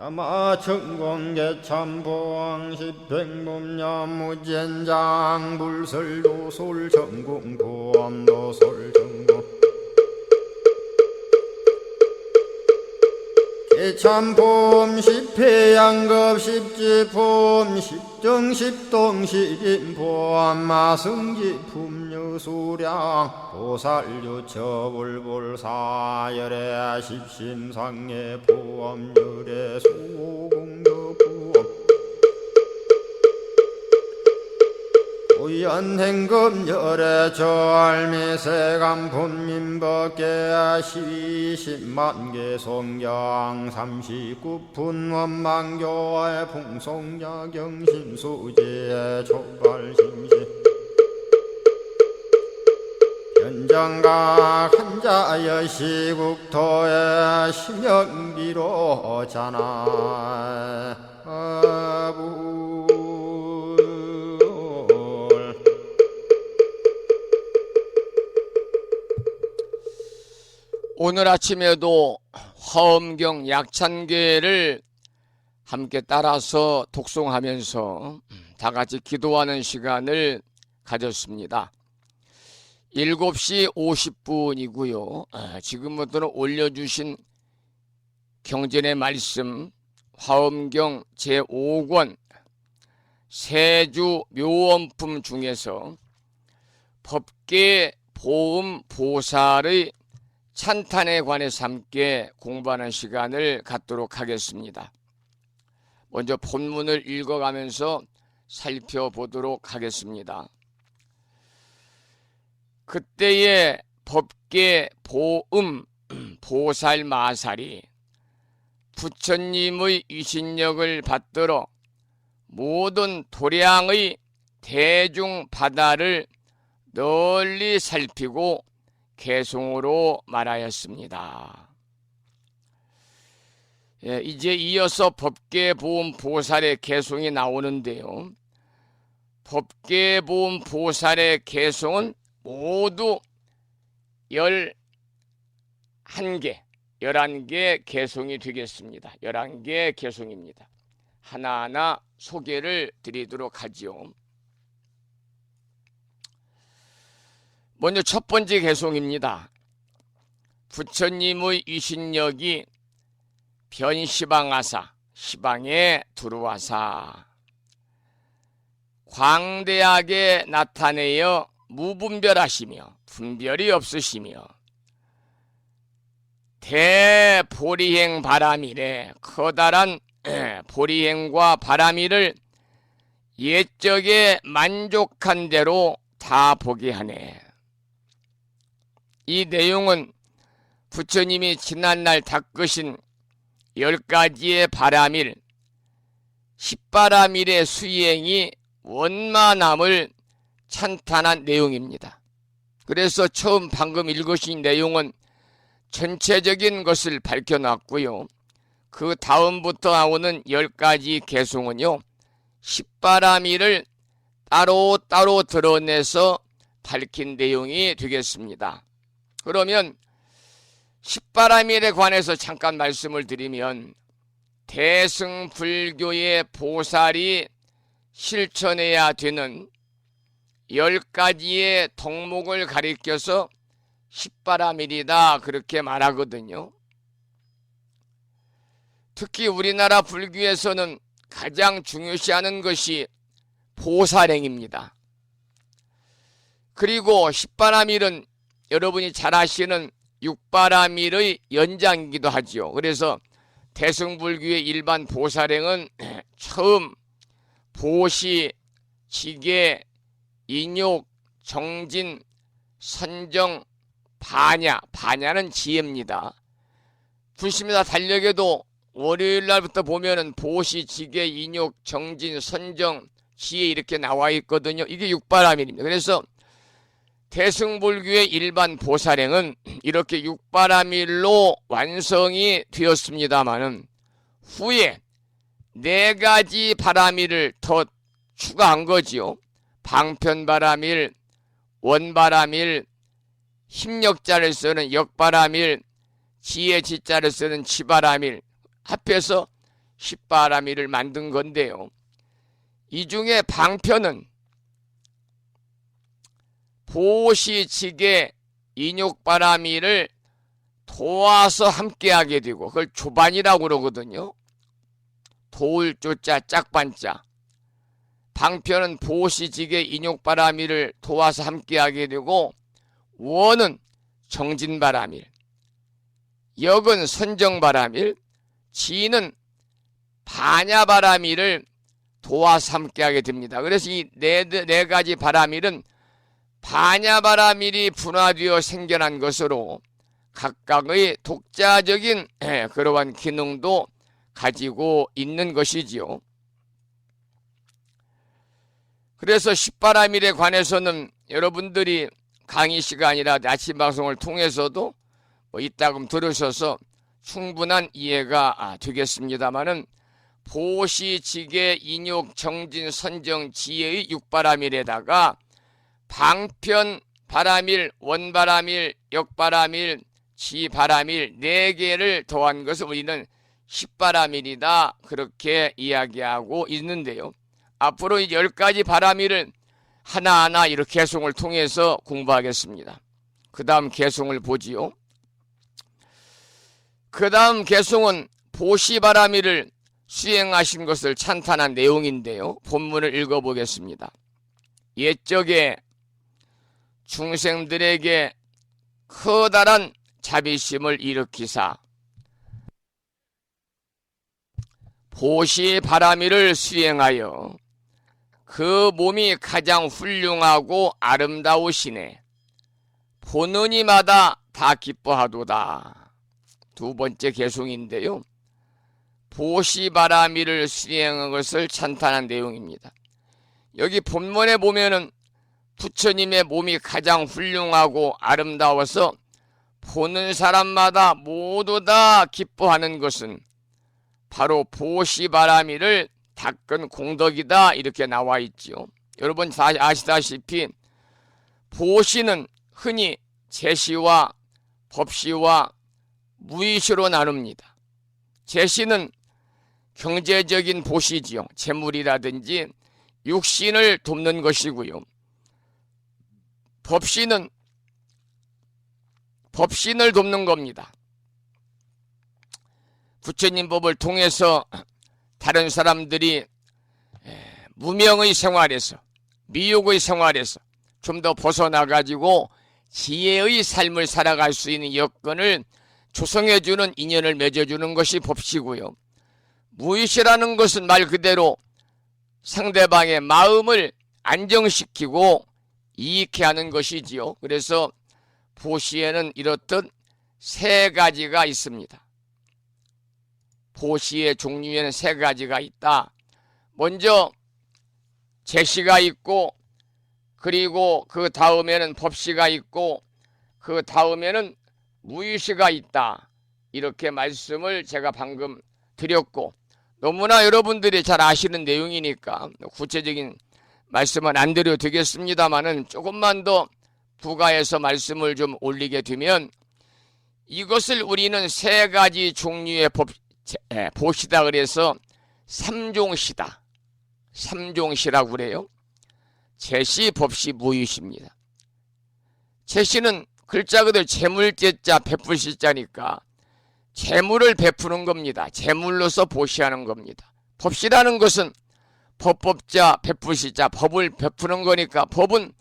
야마천공개참포항 십행범야무젠장 불설도솔 천궁포암도솔 참폼 십회양급 십지폼 십정십동 십인폼 마승지품 유수량 보살유처불불사열애 십심상해 포함열애 수공덕부엄 오연행금열애 절미세간품민법계 시십만개 송경 39분 원망교의 풍송야경심수제 촉발심시 현정각 한자여 시국토의 심영기로 자나 오늘 아침에도 화엄경 약찬계를 함께 따라서 독송하면서 다 같이 기도하는 시간을 가졌습니다. 7시 50분이고요. 지금부터는 올려주신 경전의 말씀 화엄경 제5권 세주 묘원품 중에서 법계 보음 보살의 찬탄에 관해서 함께 공부하는 시간을 갖도록 하겠습니다. 먼저 본문을 읽어가면서 살펴보도록 하겠습니다. 그때의 법계 보음 보살 마살이 부처님의 위신력을 받들어 모든 도량의 대중 바다를 널리 살피고 개송으로 말하였습니다. 이제 이어서 법계보음 보살의 개송이 나오는데요. 법계보음 보살의 개송은 모두 11개 개송이 되겠습니다. 11개 개송입니다. 하나하나 소개를 드리도록 하지요. 먼저 첫 번째 개송입니다. 부처님의 위신력이 변시방하사 시방에 들어와사 광대하게 나타내어 무분별하시며 분별이 없으시며 대보리행 바람이래 커다란 보리행과 바람이를 옛적에 만족한 대로 다 보게 하네. 이 내용은 부처님이 지난날 닦으신 10가지의 바람일, 10바람일의 수행이 원만함을 찬탄한 내용입니다. 그래서 처음 방금 읽으신 내용은 전체적인 것을 밝혀놨고요. 그 다음부터 나오는 10가지 개송은요, 10바람일을 따로따로 드러내서 밝힌 내용이 되겠습니다. 그러면 10바람일에 관해서 잠깐 말씀을 드리면, 대승불교의 보살이 실천해야 되는 10가지의 덕목을 가리켜서 10바람일이다 그렇게 말하거든요. 특히 우리나라 불교에서는 가장 중요시하는 것이 보살행입니다. 그리고 10바람일은 여러분이 잘 아시는 6바람일의 연장이기도 하죠. 그래서 대승불교의 일반 보살행은 처음 보시, 지계, 인욕, 정진, 선정, 반야, 반야는 지혜입니다. 불심이다 달력에도 월요일날부터 보면은 보시, 지계, 인욕, 정진, 선정, 지혜 이렇게 나와 있거든요. 이게 6바람일입니다. 그래서 대승불교의 일반 보살행은 이렇게 6바람일로 완성이 되었습니다마는 후에 4가지 바람일을 더 추가한 거지요. 방편바람일, 원바람일, 힘력자를 쓰는 역바람일, 지혜지자를 쓰는 지바람일, 합해서 10바람일을 만든 건데요. 이 중에 방편은 보시지계 인욕바람일을 도와서 함께하게 되고, 그걸 조반이라고 그러거든요. 도울 조자 짝반자. 방편은 보시지계 인욕바람일을 도와서 함께하게 되고, 원은 정진바람일, 역은 선정바람일, 지는 반야바람일을 도와서 함께하게 됩니다. 그래서 이 네 가지 바람일은 반야바람일이 분화되어 생겨난 것으로 각각의 독자적인 그러한 기능도 가지고 있는 것이지요. 그래서 10바람일에 관해서는 여러분들이 강의 시간이나 아침 방송을 통해서도 이따금 들으셔서 충분한 이해가 되겠습니다마는 보시, 지계, 인욕, 정진, 선정, 지혜의 6바람일에다가 방편 바람일, 원바람일, 역바람일, 지바람일 4개를 더한 것을 우리는 10바람일이다 그렇게 이야기하고 있는데요. 앞으로 이 10가지 바람일을 하나하나 이렇게 개송을 통해서 공부하겠습니다. 그 다음 개송을 보지요. 그 다음 개송은 보시바람일을 수행하신 것을 찬탄한 내용인데요. 본문을 읽어보겠습니다. 옛적에 중생들에게 커다란 자비심을 일으키사 보시바람일을 수행하여 그 몸이 가장 훌륭하고 아름다우시네. 보는 이마다 다 기뻐하도다. 두 번째 개송인데요. 보시바람일을 수행한 것을 찬탄한 내용입니다. 여기 본문에 보면은 부처님의 몸이 가장 훌륭하고 아름다워서 보는 사람마다 모두 다 기뻐하는 것은 바로 보시바람일을 닦은 공덕이다 이렇게 나와 있지요. 여러분 다 아시다시피 보시는 흔히 제시와 법시와 무의시로 나눕니다. 제시는 경제적인 보시지요. 재물이라든지 육신을 돕는 것이고요. 법신은 법신을 돕는 겁니다. 부처님 법을 통해서 다른 사람들이 무명의 생활에서, 미욕의 생활에서 좀 더 벗어나가지고 지혜의 삶을 살아갈 수 있는 여건을 조성해주는 인연을 맺어주는 것이 법시고요. 무의시라는 것은 말 그대로 상대방의 마음을 안정시키고 이익해 하는 것이지요. 그래서 보시에는 이렇듯 세 가지가 있습니다. 보시의 종류에는 세 가지가 있다. 먼저 제시가 있고, 그리고 그 다음에는 법시가 있고, 그 다음에는 무의시가 있다. 이렇게 말씀을 제가 방금 드렸고, 너무나 여러분들이 잘 아시는 내용이니까 구체적인 말씀은 안 드려도 되겠습니다만은 조금만 더 부가해서 말씀을 좀 올리게 되면, 이것을 우리는 세 가지 종류의 보시다 그래서 삼종시다. 삼종시라고 그래요. 제시, 법시, 무의시입니다. 제시는 글자 그대로 재물제자, 베풀시자니까 재물을 베푸는 겁니다. 재물로서 보시하는 겁니다. 법시라는 것은 법법자, 베풀시자, 법을 베푸는 거니까 법은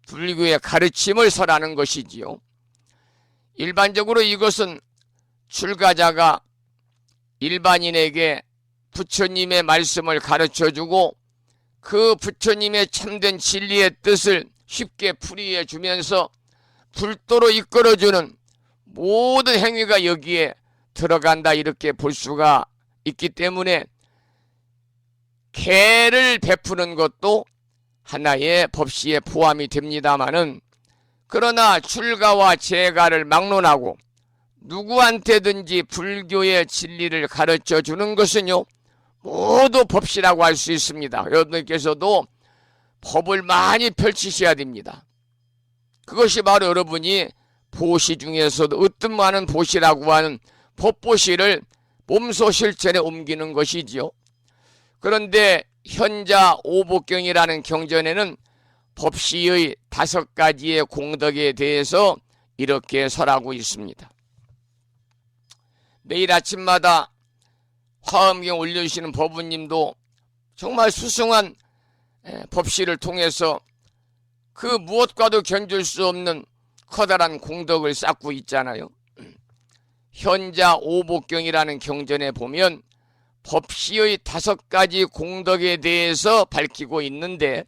불교의 가르침을 설하는 것이지요. 일반적으로 이것은 출가자가 일반인에게 부처님의 말씀을 가르쳐주고 그 부처님의 참된 진리의 뜻을 쉽게 풀이해 주면서 불도로 이끌어주는 모든 행위가 여기에 들어간다, 이렇게 볼 수가 있기 때문에 개를 베푸는 것도 하나의 법시에 포함이 됩니다마는, 그러나 출가와 재가를 막론하고 누구한테든지 불교의 진리를 가르쳐 주는 것은요, 모두 법시라고 할 수 있습니다. 여러분께서도 법을 많이 펼치셔야 됩니다. 그것이 바로 여러분이 보시 중에서도 으뜸하는 보시라고 하는 법보시를 몸소 실천에 옮기는 것이지요. 그런데 현자 오복경이라는 경전에는 법시의 5가지의 공덕에 대해서 이렇게 설하고 있습니다. 매일 아침마다 화엄경 올려주시는 법우님도 정말 수승한 법시를 통해서 그 무엇과도 견줄 수 없는 커다란 공덕을 쌓고 있잖아요. 현자 오복경이라는 경전에 보면 법시의 5가지 공덕에 대해서 밝히고 있는데,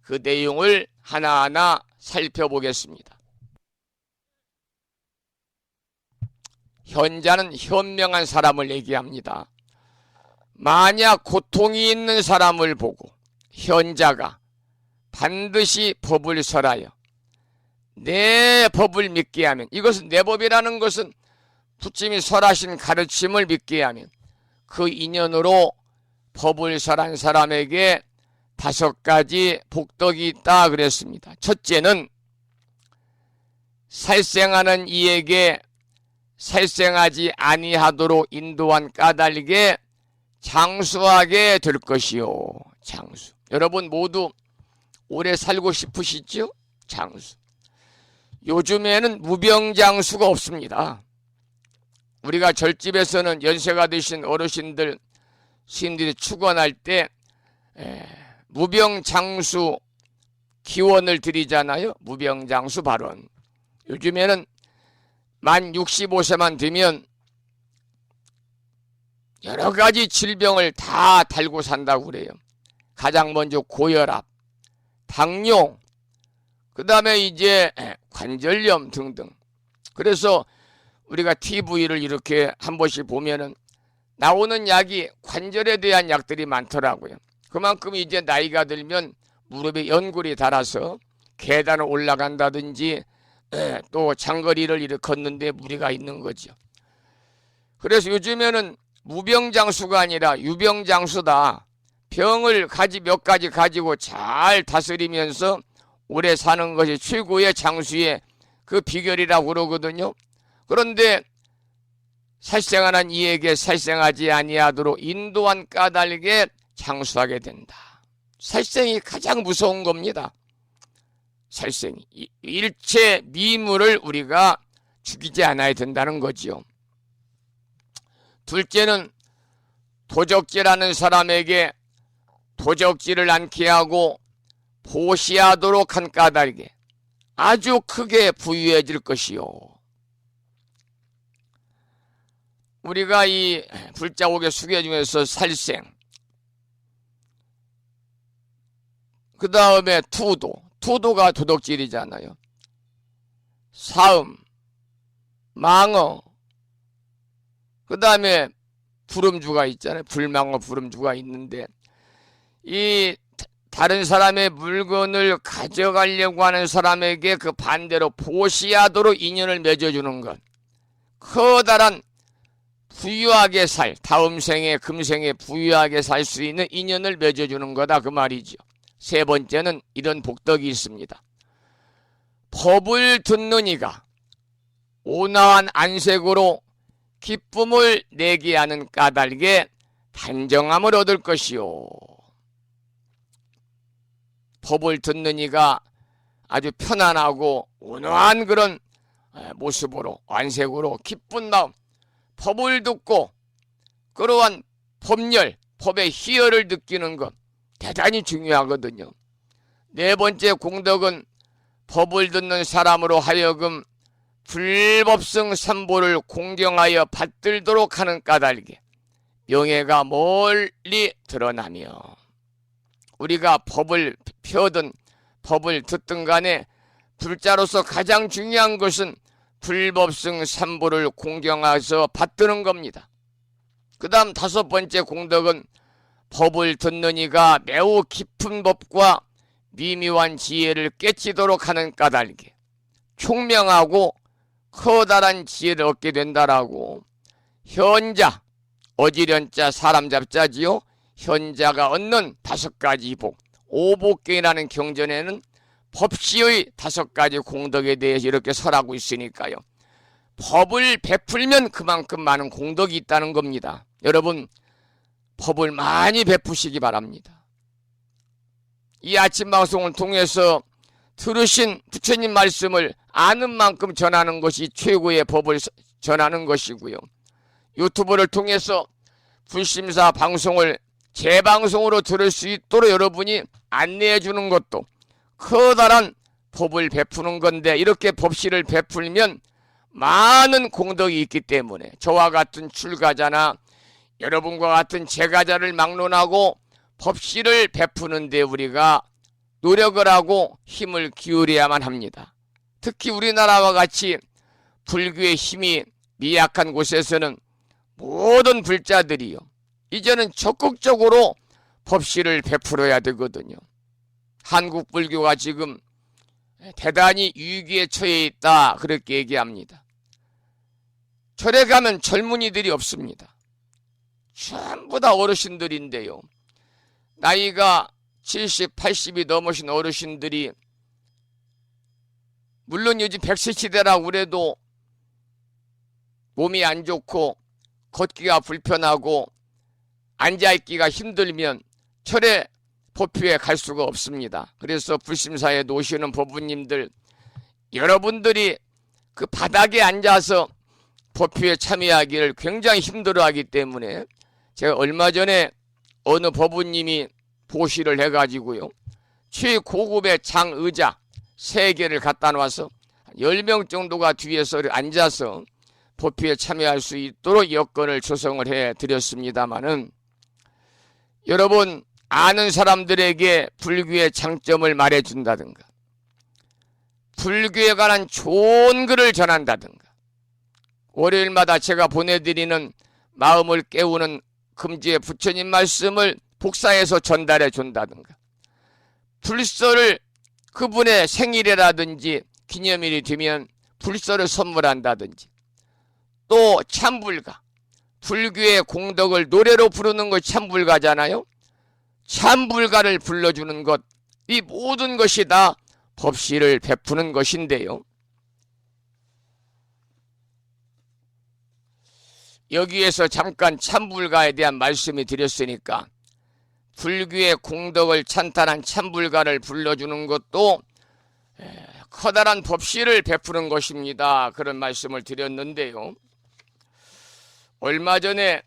그 내용을 하나하나 살펴보겠습니다. 현자는 현명한 사람을 얘기합니다. 만약 고통이 있는 사람을 보고 현자가 반드시 법을 설하여 내 법을 믿게 하면, 이것은 내 법이라는 것은 부처님이 설하신 가르침을 믿게 하면 그 인연으로 법을 설한 사람에게 5가지 복덕이 있다 그랬습니다. 첫째는 살생하는 이에게 살생하지 아니하도록 인도한 까닭에 장수하게 될 것이요. 장수. 여러분 모두 오래 살고 싶으시죠? 장수. 요즘에는 무병장수가 없습니다. 우리가 절집에서는 연세가 드신 어르신들, 스님들이 축원할 때 무병장수 기원을 드리잖아요. 무병장수 발언. 요즘에는 만 65세만 되면 여러 가지 질병을 다 달고 산다고 그래요. 가장 먼저 고혈압, 당뇨, 그 다음에 이제 관절염 등등. 그래서 우리가 TV를 이렇게 한 번씩 보면은 나오는 약이 관절에 대한 약들이 많더라고요. 그만큼 이제 나이가 들면 무릎에 연골이 닳아서 계단을 올라간다든지 또 장거리를 이렇게 걷는데 무리가 있는 거죠. 그래서 요즘에는 무병장수가 아니라 유병장수다. 병을 몇 가지 가지고 잘 다스리면서 오래 사는 것이 최고의 장수의 그 비결이라고 그러거든요. 그런데 살생하는 이에게 살생하지 아니하도록 인도한 까닭에 장수하게 된다. 살생이 가장 무서운 겁니다. 살생이. 일체 미물을 우리가 죽이지 않아야 된다는 거지요. 둘째는 도적질하는 사람에게 도적질을 않게 하고 보시하도록 한 까닭에 아주 크게 부유해질 것이요. 우리가 이 불자옥의 수계 중에서 살생, 그 다음에 투도가 도덕질이잖아요. 사음, 망어, 그 다음에 부름주가 있잖아요. 불망어 부름주가 있는데, 이 다른 사람의 물건을 가져가려고 하는 사람에게 그 반대로 보시하도록 인연을 맺어주는 것, 커다란 부유하게 다음 생에 금생에 부유하게 살 수 있는 인연을 맺어주는 거다, 그 말이죠. 세 번째는 이런 복덕이 있습니다. 법을 듣는 이가 온화한 안색으로 기쁨을 내게 하는 까닭에 단정함을 얻을 것이요. 법을 듣는 이가 아주 편안하고 온화한 그런 모습으로, 안색으로 기쁜 마음, 법을 듣고 그러한 법열, 법의 희열을 느끼는 것 대단히 중요하거든요. 네 번째 공덕은 법을 듣는 사람으로 하여금 불법성 삼보를 공경하여 받들도록 하는 까닭에 명예가 멀리 드러나며, 우리가 법을 펴든 법을 듣든 간에 불자로서 가장 중요한 것은 불법성 삼보를 공경해서 받드는 겁니다. 그 다음 다섯 번째 공덕은 법을 듣는 이가 매우 깊은 법과 미묘한 지혜를 깨치도록 하는 까닭에 총명하고 커다란 지혜를 얻게 된다라고, 현자, 어지련자 사람 잡자지요. 현자가 얻는 다섯 가지 복, 오복경이라는 경전에는 법시의 다섯 가지 공덕에 대해서 이렇게 설하고 있으니까요. 법을 베풀면 그만큼 많은 공덕이 있다는 겁니다. 여러분, 법을 많이 베푸시기 바랍니다. 이 아침 방송을 통해서 들으신 부처님 말씀을 아는 만큼 전하는 것이 최고의 법을 전하는 것이고요. 유튜브를 통해서 불심사 방송을 재방송으로 들을 수 있도록 여러분이 안내해 주는 것도 커다란 법을 베푸는 건데, 이렇게 법시를 베풀면 많은 공덕이 있기 때문에 저와 같은 출가자나 여러분과 같은 제가자를 막론하고 법시를 베푸는데 우리가 노력을 하고 힘을 기울여야만 합니다. 특히 우리나라와 같이 불교의 힘이 미약한 곳에서는 모든 불자들이요, 이제는 적극적으로 법시를 베풀어야 되거든요. 한국 불교가 지금 대단히 위기에 처해 있다, 그렇게 얘기합니다. 절에 가면 젊은이들이 없습니다. 전부 다 어르신들인데요. 나이가 70, 80이 넘으신 어르신들이, 물론 요즘 100세 시대라 그래도 몸이 안 좋고 걷기가 불편하고 앉아있기가 힘들면 철에 법회에 갈 수가 없습니다. 그래서 불심사에 노시는 법부님들, 여러분들이 그 바닥에 앉아서 법회에 참여하기를 굉장히 힘들어하기 때문에 제가 얼마 전에 어느 법부님이 보시를 해가지고요, 최고급의 장의자 3개를 갖다 놔서 10명 정도가 뒤에서 앉아서 법회에 참여할 수 있도록 여건을 조성을 해드렸습니다마는, 여러분, 아는 사람들에게 불교의 장점을 말해준다든가, 불교에 관한 좋은 글을 전한다든가, 월요일마다 제가 보내드리는 마음을 깨우는 금주의 부처님 말씀을 복사해서 전달해 준다든가, 불서를 그분의 생일이라든지 기념일이 되면 불서를 선물한다든지, 또 참불가, 불교의 공덕을 노래로 부르는 것 참불가잖아요. 참불가를 불러주는 것, 이 모든 것이 다 법시를 베푸는 것인데요. 여기에서 잠깐 참불가에 대한 말씀이 드렸으니까, 불교의 공덕을 찬탄한 참불가를 불러주는 것도 커다란 법시를 베푸는 것입니다. 그런 말씀을 드렸는데요. 얼마 전에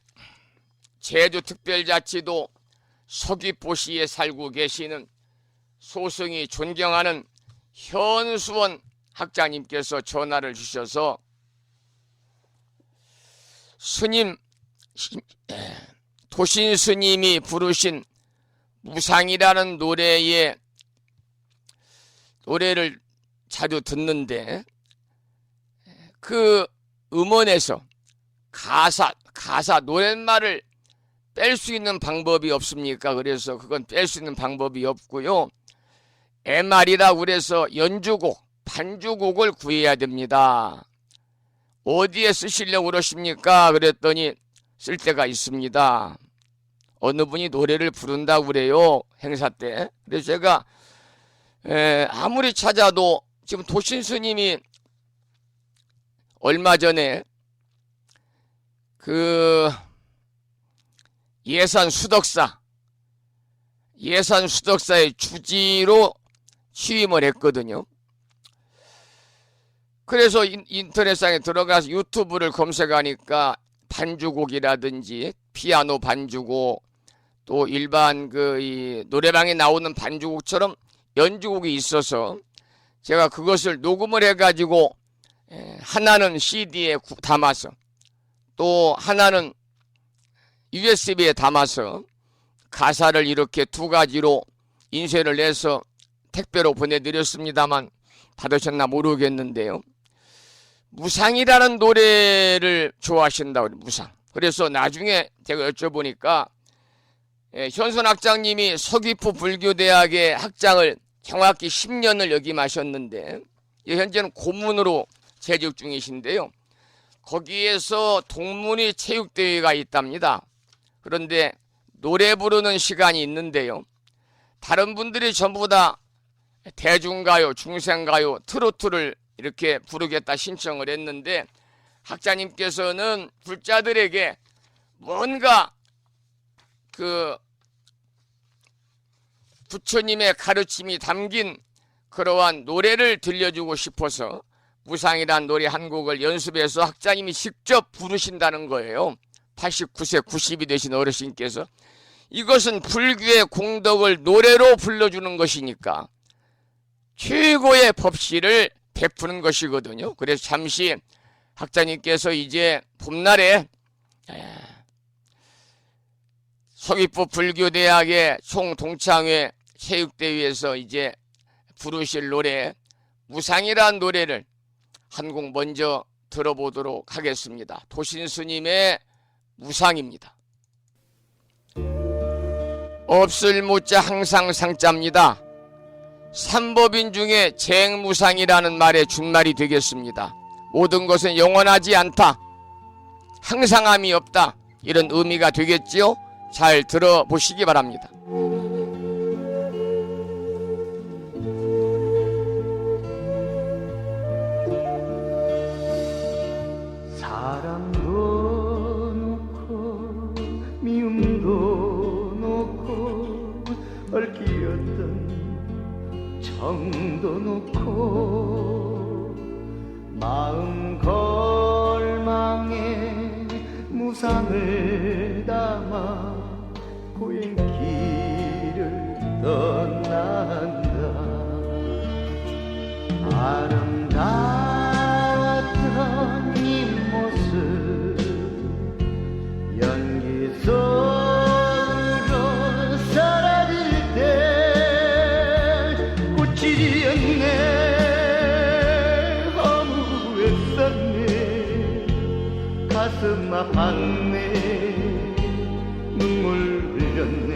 제주특별자치도 서귀포시에 살고 계시는 소승이 존경하는 현수원 학자님께서 전화를 주셔서 스님 도신 스님이 부르신 무상이라는 노래를 자주 듣는데 그 음원에서 가사 노랫말을 뺄 수 있는 방법이 없습니까? 그래서 그건 뺄 수 있는 방법이 없고요. MR이라고 그래서 연주곡, 반주곡을 구해야 됩니다. 어디에 쓰시려고 그러십니까? 그랬더니 쓸 데가 있습니다. 어느 분이 노래를 부른다고 그래요. 행사 때. 그래서 제가 아무리 찾아도 지금 도신 스님이 얼마 전에 그 예산 수덕사의 주지로 취임을 했거든요. 그래서 인터넷상에 들어가서 유튜브를 검색하니까 반주곡이라든지 피아노 반주곡 또 일반 이 노래방에 나오는 반주곡처럼 연주곡이 있어서 제가 그것을 녹음을 해가지고 하나는 CD에 담아서 또 하나는 USB에 담아서 가사를 이렇게 두 가지로 인쇄를 해서 택배로 보내드렸습니다만 받으셨나 모르겠는데요. 무상이라는 노래를 좋아하신다고 무상. 그래서 나중에 제가 여쭤보니까 현선 학장님이 서귀포 불교대학의 학장을 정확히 10년을 역임하셨는데 현재는 고문으로 재직 중이신데요. 거기에서 동문회 체육대회가 있답니다. 그런데 노래 부르는 시간이 있는데요. 다른 분들이 전부 다 대중가요, 중생가요, 트로트를 이렇게 부르겠다 신청을 했는데 학자님께서는 불자들에게 뭔가 그 부처님의 가르침이 담긴 그러한 노래를 들려주고 싶어서 무상이란 노래 한 곡을 연습해서 학자님이 직접 부르신다는 거예요. 89세, 90이 되신 어르신께서. 이것은 불교의 공덕을 노래로 불러주는 것이니까 최고의 법시를 베푸는 것이거든요. 그래서 잠시 학자님께서 이제 봄날에 서귀포 불교대학의 총동창회 체육대회에서 이제 부르실 노래 무상이라는 노래를 한 곡 먼저 들어보도록 하겠습니다. 도신 스님의 무상입니다. 없을 무자 항상 상자입니다. 삼법인 중에 쟁무상이라는 말의 준말이 되겠습니다. 모든 것은 영원하지 않다. 항상함이 없다. 이런 의미가 되겠지요. 잘 들어보시기 바랍니다. 사랑도 놓고 미움도 놓고 얽히었던 정도 놓고 마음 걸망에 무상을 담아 고행길을 떠난다. 아름다웠던 이 모습 연기 속으로 사라질 때 꽃이 지었네. 허무했었네. 가슴 아팠네. 눈물 흘렸네.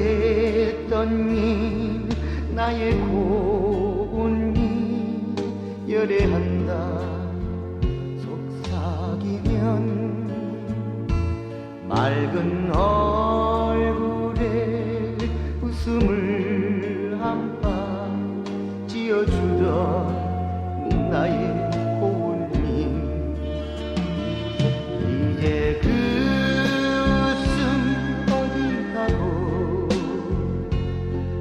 소중했던 이 나의 고운이 열애한다. 속삭이면 맑은 얼굴에 웃음을 한방 지어주던 나의 고운님. 이제 그 웃음 어디 가고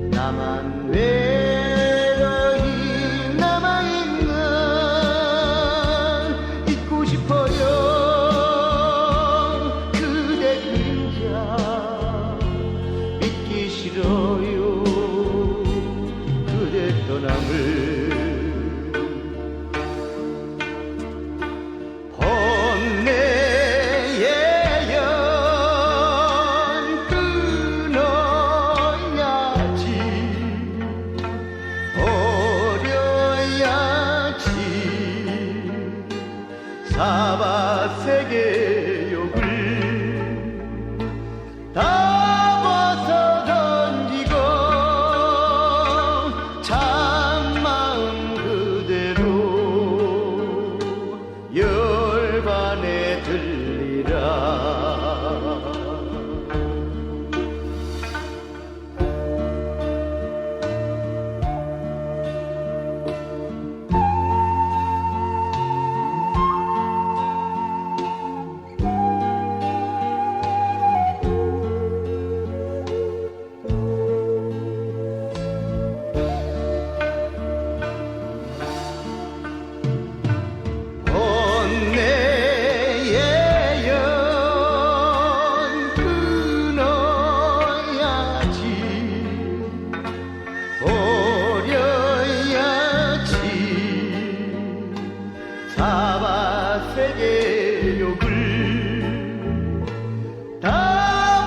나만 외로이 남아있나. 잊고 싶어요 그대 그림자. 믿기 싫어요 사바세계 욕을 다 벗어 던지고 참마음 그대로 열반에 들리라. 본내의 연 끊어야지 버려야지 사바세계 욕을 다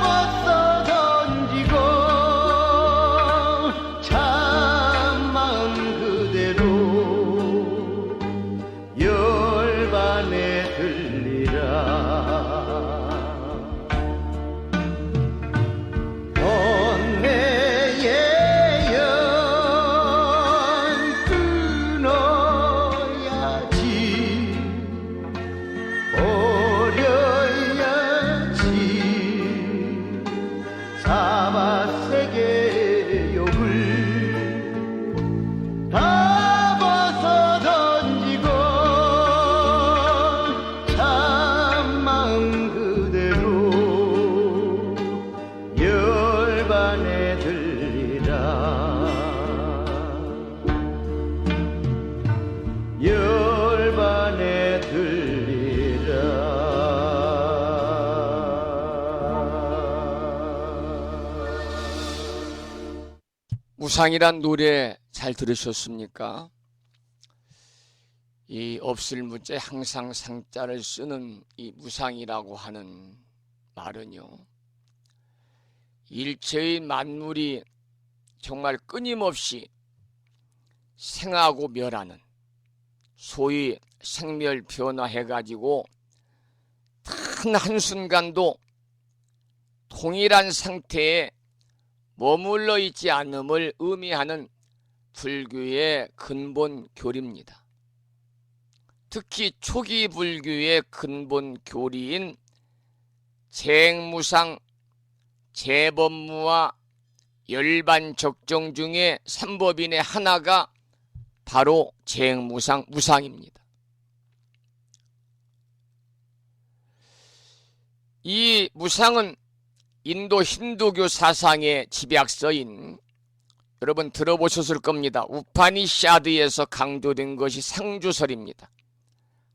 벗어 던지고 참마음 그대로 열반에 들리라. 본내의 연 끊어야지 버려야지 사바세계 욕을 다 벗어 던지고 참마음 그대로 열반에 들리라. 열반에 들리라. 무상이란 노래 잘 들으셨습니까? 이 없을 무자에 항상 상자를 쓰는 이 무상이라고 하는 말은요, 일체의 만물이 정말 끊임없이 생하고 멸하는, 소위 생멸 변화해가지고 단 한순간도 동일한 상태에 머물러 있지 않음을 의미하는 불교의 근본 교리입니다. 특히 초기 불교의 근본 교리인 재행무상, 재범무와 열반적정 중에 삼법인의 하나가 바로 재행무상, 무상입니다. 이 무상은 인도 힌두교 사상의 집약서인, 여러분 들어보셨을 겁니다, 우파니샤드에서 강조된 것이 상주설입니다.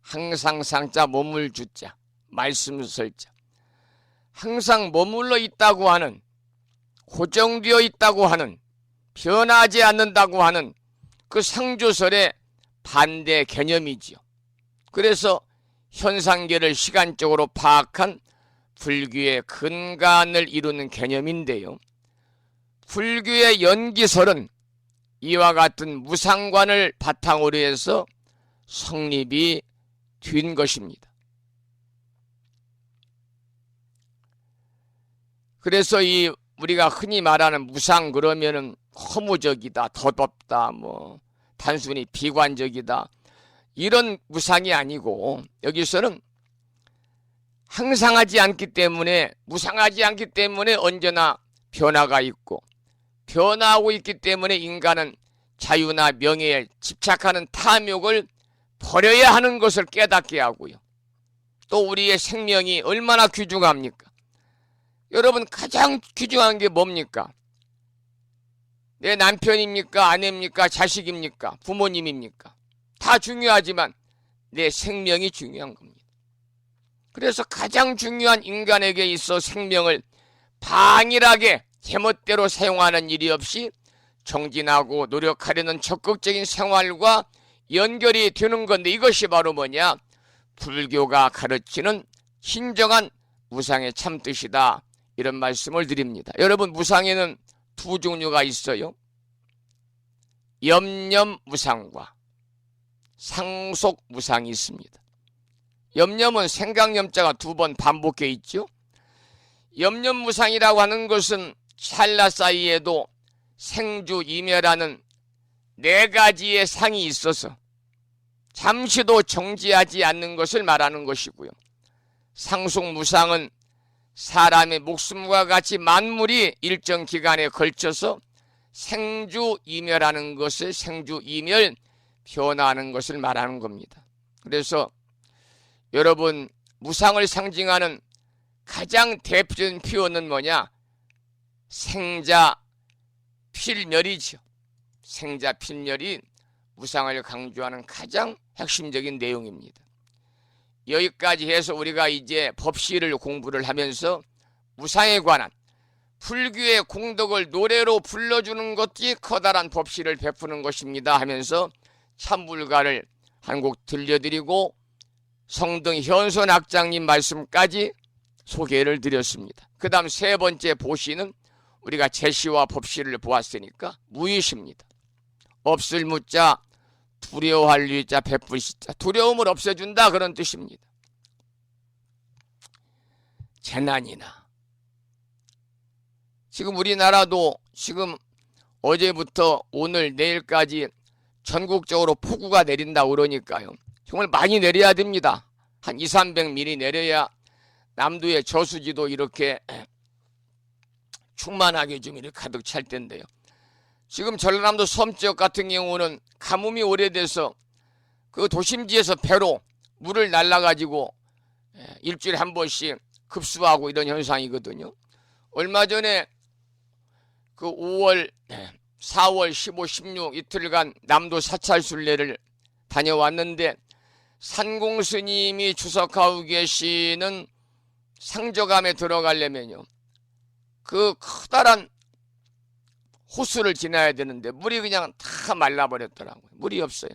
항상 상자, 머물 주자, 말씀설자. 항상 머물러 있다고 하는, 고정되어 있다고 하는, 변하지 않는다고 하는 그 상주설의 반대 개념이지요. 그래서 현상계를 시간적으로 파악한 불교의 근간을 이루는 개념인데요, 불교의 연기설은 이와 같은 무상관을 바탕으로 해서 성립이 된 것입니다. 그래서 이 우리가 흔히 말하는 무상 그러면은 허무적이다, 덧없다, 뭐 단순히 비관적이다, 이런 무상이 아니고, 여기서는 항상하지 않기 때문에, 무상하지 않기 때문에 언제나 변화가 있고, 변화하고 있기 때문에 인간은 자유나 명예에 집착하는 탐욕을 버려야 하는 것을 깨닫게 하고요. 또 우리의 생명이 얼마나 귀중합니까? 여러분, 가장 귀중한 게 뭡니까? 내 남편입니까? 아내입니까? 자식입니까? 부모님입니까? 다 중요하지만 내 생명이 중요한 겁니다. 그래서 가장 중요한 인간에게 있어 생명을 방일하게 제멋대로 사용하는 일이 없이 정진하고 노력하려는 적극적인 생활과 연결이 되는 건데, 이것이 바로 뭐냐? 불교가 가르치는 진정한 무상의 참뜻이다, 이런 말씀을 드립니다. 여러분, 무상에는 두 종류가 있어요. 염념무상과 상속무상이 있습니다. 염념은 생각염자가 2번 반복해 있죠. 염념무상이라고 하는 것은 찰나 사이에도 생주이멸하는 4가지의 상이 있어서 잠시도 정지하지 않는 것을 말하는 것이고요. 상속무상은 사람의 목숨과 같이 만물이 일정 기간에 걸쳐서 생주이멸하는 것을 생주이멸 변화하는 것을 말하는 겁니다. 그래서 여러분 무상을 상징하는 가장 대표적인 표현은 뭐냐? 생자 필멸이죠. 생자 필멸이 무상을 강조하는 가장 핵심적인 내용입니다. 여기까지 해서 우리가 이제 법시를 공부를 하면서 무상에 관한 불교의 공덕을 노래로 불러주는 것이 커다란 법시를 베푸는 것입니다 하면서 참불가를 한 곡 들려드리고 성등 현선 학장님 말씀까지 소개를 드렸습니다. 그 다음 3번째 보시는 우리가 제시와 법시를 보았으니까 무의시입니다. 없을 무자, 두려워할 유자, 베풀 시자. 두려움을 없애준다 그런 뜻입니다. 재난이나 지금 우리나라도 지금 어제부터 오늘 내일까지 전국적으로 폭우가 내린다 그러니까요. 정말 많이 내려야 됩니다. 한 200~300mm 내려야 남도의 저수지도 이렇게 충만하게 좀 이렇게 가득 찰 텐데요. 지금 전라남도 섬 지역 같은 경우는 가뭄이 오래돼서 그 도심지에서 배로 물을 날라가지고 일주일에 한 번씩 급수하고 이런 현상이거든요. 얼마 전에 그 5월, 4월 15, 16 이틀간 남도 사찰순례를 다녀왔는데 산공스님이 주석하고 계시는 상저감에 들어가려면요. 그 커다란 호수를 지나야 되는데 물이 그냥 다 말라버렸더라고요. 물이 없어요.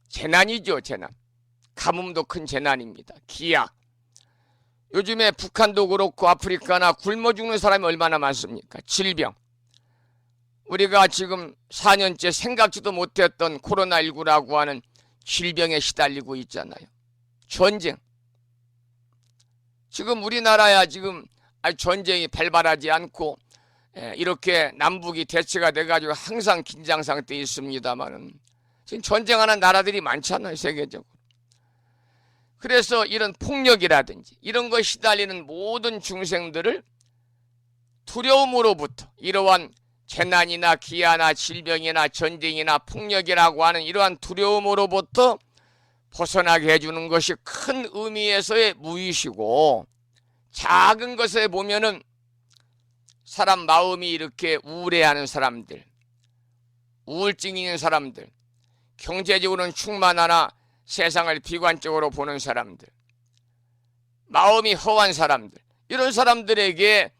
재난이죠, 재난. 가뭄도 큰 재난입니다. 기아. 요즘에 북한도 그렇고 아프리카나 굶어 죽는 사람이 얼마나 많습니까? 질병. 우리가 지금 4년째 생각지도 못했던 코로나19라고 하는 질병에 시달리고 있잖아요. 전쟁. 지금 우리나라야 지금 전쟁이 발발하지 않고 이렇게 남북이 대치가 돼가지고 항상 긴장 상태에 있습니다만은 지금 전쟁하는 나라들이 많잖아요, 세계적으로. 그래서 이런 폭력이라든지 이런 것에 시달리는 모든 중생들을 두려움으로부터 이러한 재난이나 기아나 질병이나 전쟁이나 폭력이라고 하는 이러한 두려움으로부터 벗어나게 해주는 것이 큰 의미에서의 무의시고, 작은 것에 보면은 사람 마음이 이렇게 우울해하는 사람들, 우울증이 있는 사람들, 경제적으로는 충만하나 세상을 비관적으로 보는 사람들, 마음이 허한 사람들, 이런 사람들에게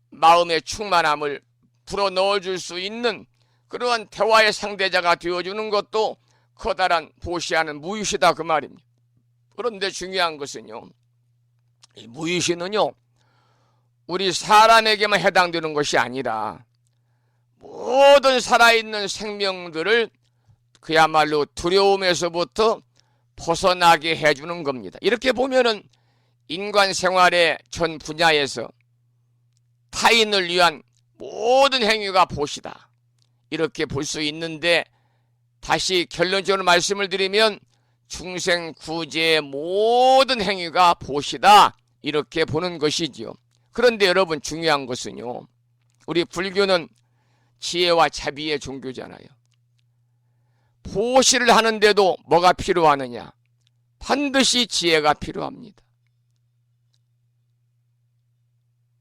마음의 충만함을 불어넣어줄 수 있는 그러한 대화의 상대자가 되어주는 것도 커다란 보시하는 무의시다 그 말입니다. 그런데 중요한 것은요, 이 무의시는요 우리 사람에게만 해당되는 것이 아니라 모든 살아있는 생명들을 그야말로 두려움에서부터 벗어나게 해주는 겁니다. 이렇게 보면은 인간 생활의 전 분야에서 타인을 위한 모든 행위가 보시다, 이렇게 볼 수 있는데, 다시 결론적으로 말씀을 드리면 중생 구제의 모든 행위가 보시다, 이렇게 보는 것이지요. 그런데 여러분 중요한 것은요, 우리 불교는 지혜와 자비의 종교잖아요. 보시를 하는데도 뭐가 필요하느냐? 반드시 지혜가 필요합니다.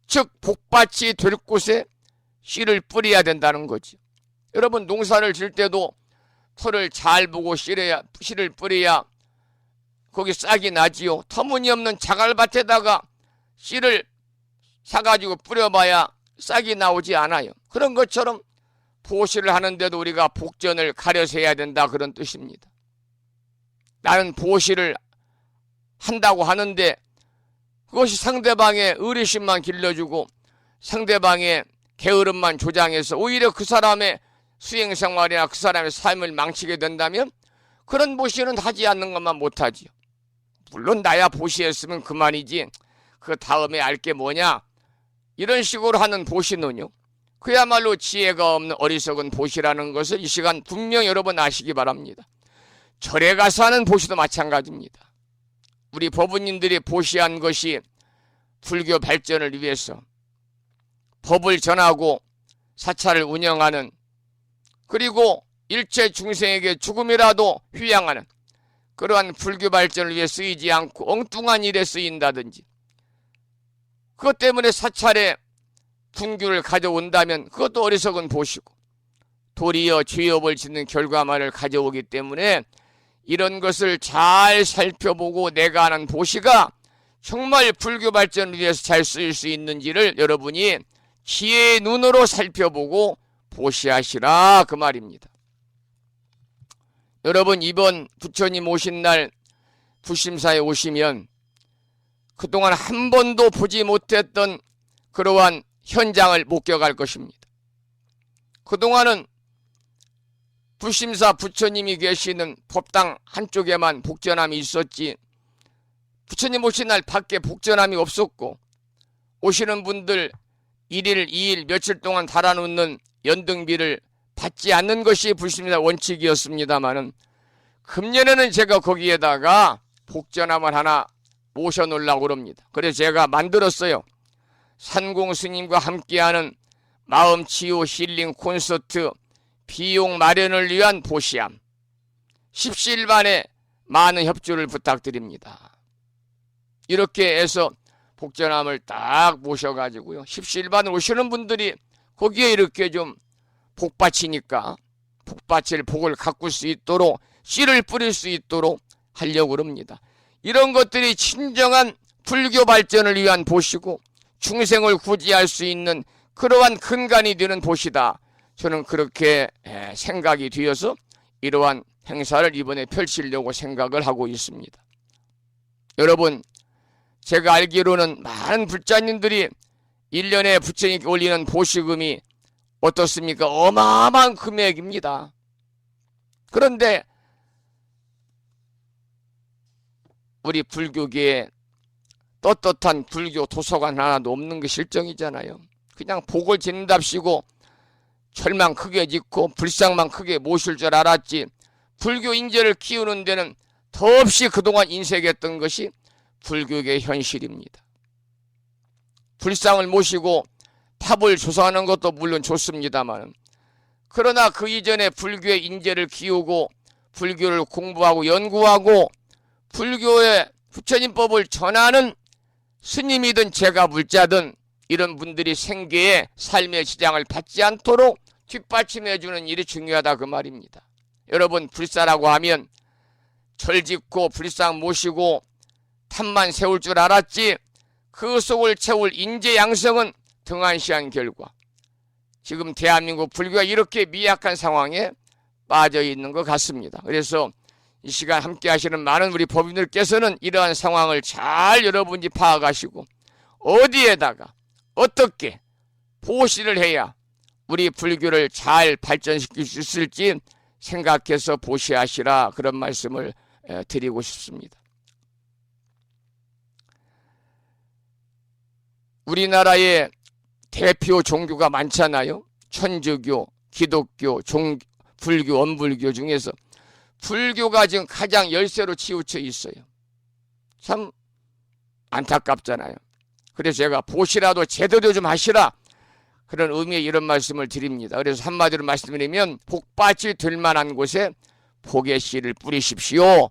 즉 복밭이 될 곳에 씨를 뿌려야 된다는 거죠. 여러분 농사를 질 때도 털을 잘 보고 씨를 뿌려야 거기 싹이 나지요. 터무니없는 자갈밭에다가 씨를 사가지고 뿌려봐야 싹이 나오지 않아요. 그런 것처럼 보시를 하는데도 우리가 복전을 가려서 해야 된다, 그런 뜻입니다. 나는 보시를 한다고 하는데 그것이 상대방의 의리심만 길러주고 상대방의 게으름만 조장해서 오히려 그 사람의 수행생활이나 그 사람의 삶을 망치게 된다면 그런 보시는 하지 않는 것만 못하지요. 물론 나야 보시했으면 그만이지 그 다음에 알 게 뭐냐, 이런 식으로 하는 보시는요, 그야말로 지혜가 없는 어리석은 보시라는 것을 이 시간 분명 여러분 아시기 바랍니다. 절에 가서 하는 보시도 마찬가지입니다. 우리 법부님들이 보시한 것이 불교 발전을 위해서 법을 전하고 사찰을 운영하는, 그리고 일체 중생에게 죽음이라도 휴양하는 그러한 불교 발전을 위해 쓰이지 않고 엉뚱한 일에 쓰인다든지, 그것 때문에 사찰에 분규를 가져온다면 그것도 어리석은 보시고, 도리어 죄업을 짓는 결과만을 가져오기 때문에 이런 것을 잘 살펴보고 내가 하는 보시가 정말 불교 발전을 위해서 잘 쓰일 수 있는지를 여러분이 지혜의 눈으로 살펴보고 보시하시라, 그 말입니다. 여러분, 이번 부처님 오신 날 부심사에 오시면 그동안 한 번도 보지 못했던 그러한 현장을 목격할 것입니다. 그동안은 부심사 부처님이 계시는 법당 한쪽에만 복전함이 있었지, 부처님 오신 날 밖에 복전함이 없었고, 오시는 분들 1일, 2일, 며칠 동안 달아놓는 연등비를 받지 않는 것이 부심사 원칙이었습니다마는, 금년에는 제가 거기에다가 복전함을 하나 모셔놓으려고 합니다. 그래서 제가 만들었어요. 산공 스님과 함께하는 마음치유 힐링 콘서트 비용 마련을 위한 보시함, 십시일반에 많은 협조를 부탁드립니다. 이렇게 해서 복전함을 딱 모셔가지고요, 십시일반을 오시는 분들이 거기에 이렇게 좀 복받치니까 복받칠 복을 가꿀 수 있도록, 씨를 뿌릴 수 있도록 하려고 합니다. 이런 것들이 진정한 불교 발전을 위한 보시고 중생을 구제할 수 있는 그러한 근간이 되는 보시다. 저는 그렇게 생각이 되어서 이러한 행사를 이번에 펼치려고 생각을 하고 있습니다. 여러분, 제가 알기로는 많은 불자님들이 1년에 부처님께 올리는 보시금이 어떻습니까? 어마어마한 금액입니다. 그런데 우리 불교계에 떳떳한 불교 도서관 하나도 없는 게 실정이잖아요. 그냥 복을 짓는답시고 절만 크게 짓고 불상만 크게 모실 줄 알았지, 불교 인재를 키우는 데는 더없이 그동안 인색했던 것이 불교계의 현실입니다. 불상을 모시고 탑을 조성하는 것도 물론 좋습니다만, 그러나 그 이전에 불교의 인재를 키우고 불교를 공부하고 연구하고 불교의 부처님법을 전하는 스님이든 제가 물자든 이런 분들이 생계에 삶의 지장을 받지 않도록 뒷받침해주는 일이 중요하다, 그 말입니다. 여러분, 불사라고 하면 절 짓고 불상 모시고 탑만 세울 줄 알았지, 그 속을 채울 인재 양성은 등한시한 결과 지금 대한민국 불교가 이렇게 미약한 상황에 빠져 있는 것 같습니다. 그래서 이 시간 함께 하시는 많은 우리 법인들께서는 이러한 상황을 잘 여러분이 파악하시고 어디에다가 어떻게 보시를 해야 우리 불교를 잘 발전시킬 수 있을지 생각해서 보시하시라, 그런 말씀을 드리고 싶습니다. 우리나라에 대표 종교가 많잖아요. 천주교, 기독교, 불교, 원불교 중에서 불교가 지금 가장 열세로 치우쳐 있어요. 참 안타깝잖아요. 그래서 제가 보시라도 제대로 좀 하시라, 그런 의미의 이런 말씀을 드립니다. 그래서 한마디로 말씀드리면 복밭이 될 만한 곳에 복의 씨를 뿌리십시오.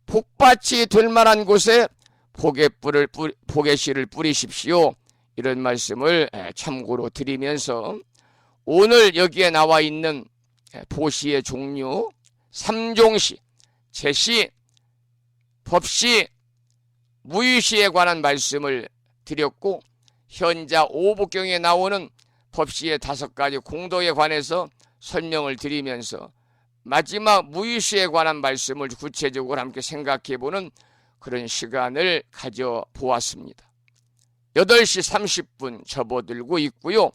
복밭이 될 만한 곳에 복의 씨를 뿌리십시오. 이런 말씀을 참고로 드리면서 오늘 여기에 나와 있는 보시의 종류 3종시, 제시, 법시, 무의시에 관한 말씀을 드렸고, 현자 오복경에 나오는 법시의 5가지 공도에 관해서 설명을 드리면서 마지막 무의시에 관한 말씀을 구체적으로 함께 생각해보는 그런 시간을 가져보았습니다. 8시 30분 접어들고 있고요.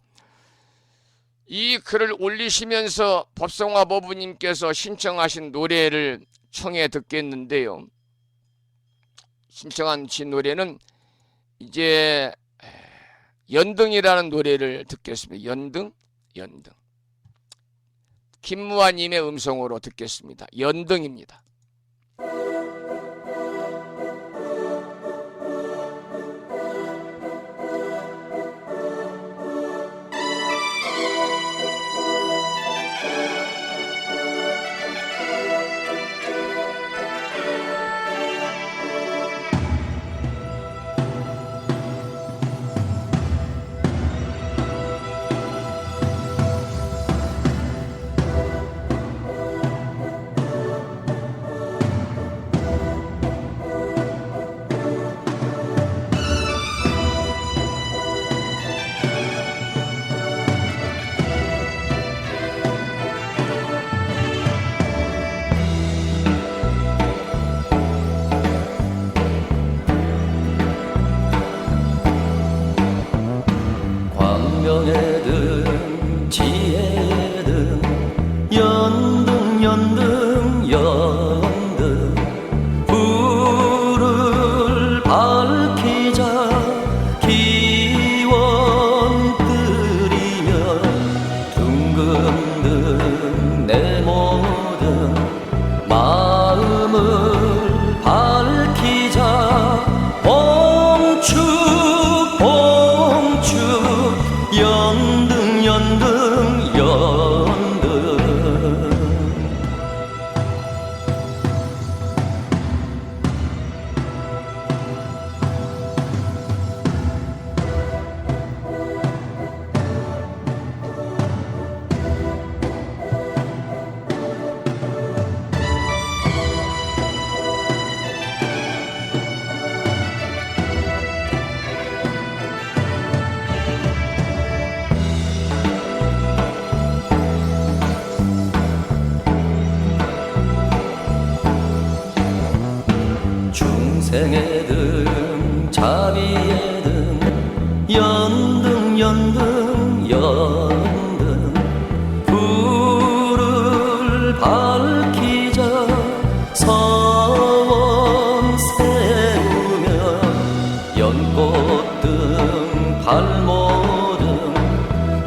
이 글을 올리시면서 법성화 법부님께서 신청하신 노래를 청해 듣겠는데요. 신청한 지 노래는 이제 연등이라는 노래를 듣겠습니다. 연등. 김무아님의 음성으로 듣겠습니다. 연등입니다. 광명에든 지혜에든 연등 연등 연등 불을 밝히자 기원 드리며 둥근든 내 모든 마음을 밝히자 봉축 연등 연등 연등 중생에든 자비에든 연등 연등 연등 불을 밝히자 서원 세우며 연꽃 등 발모 등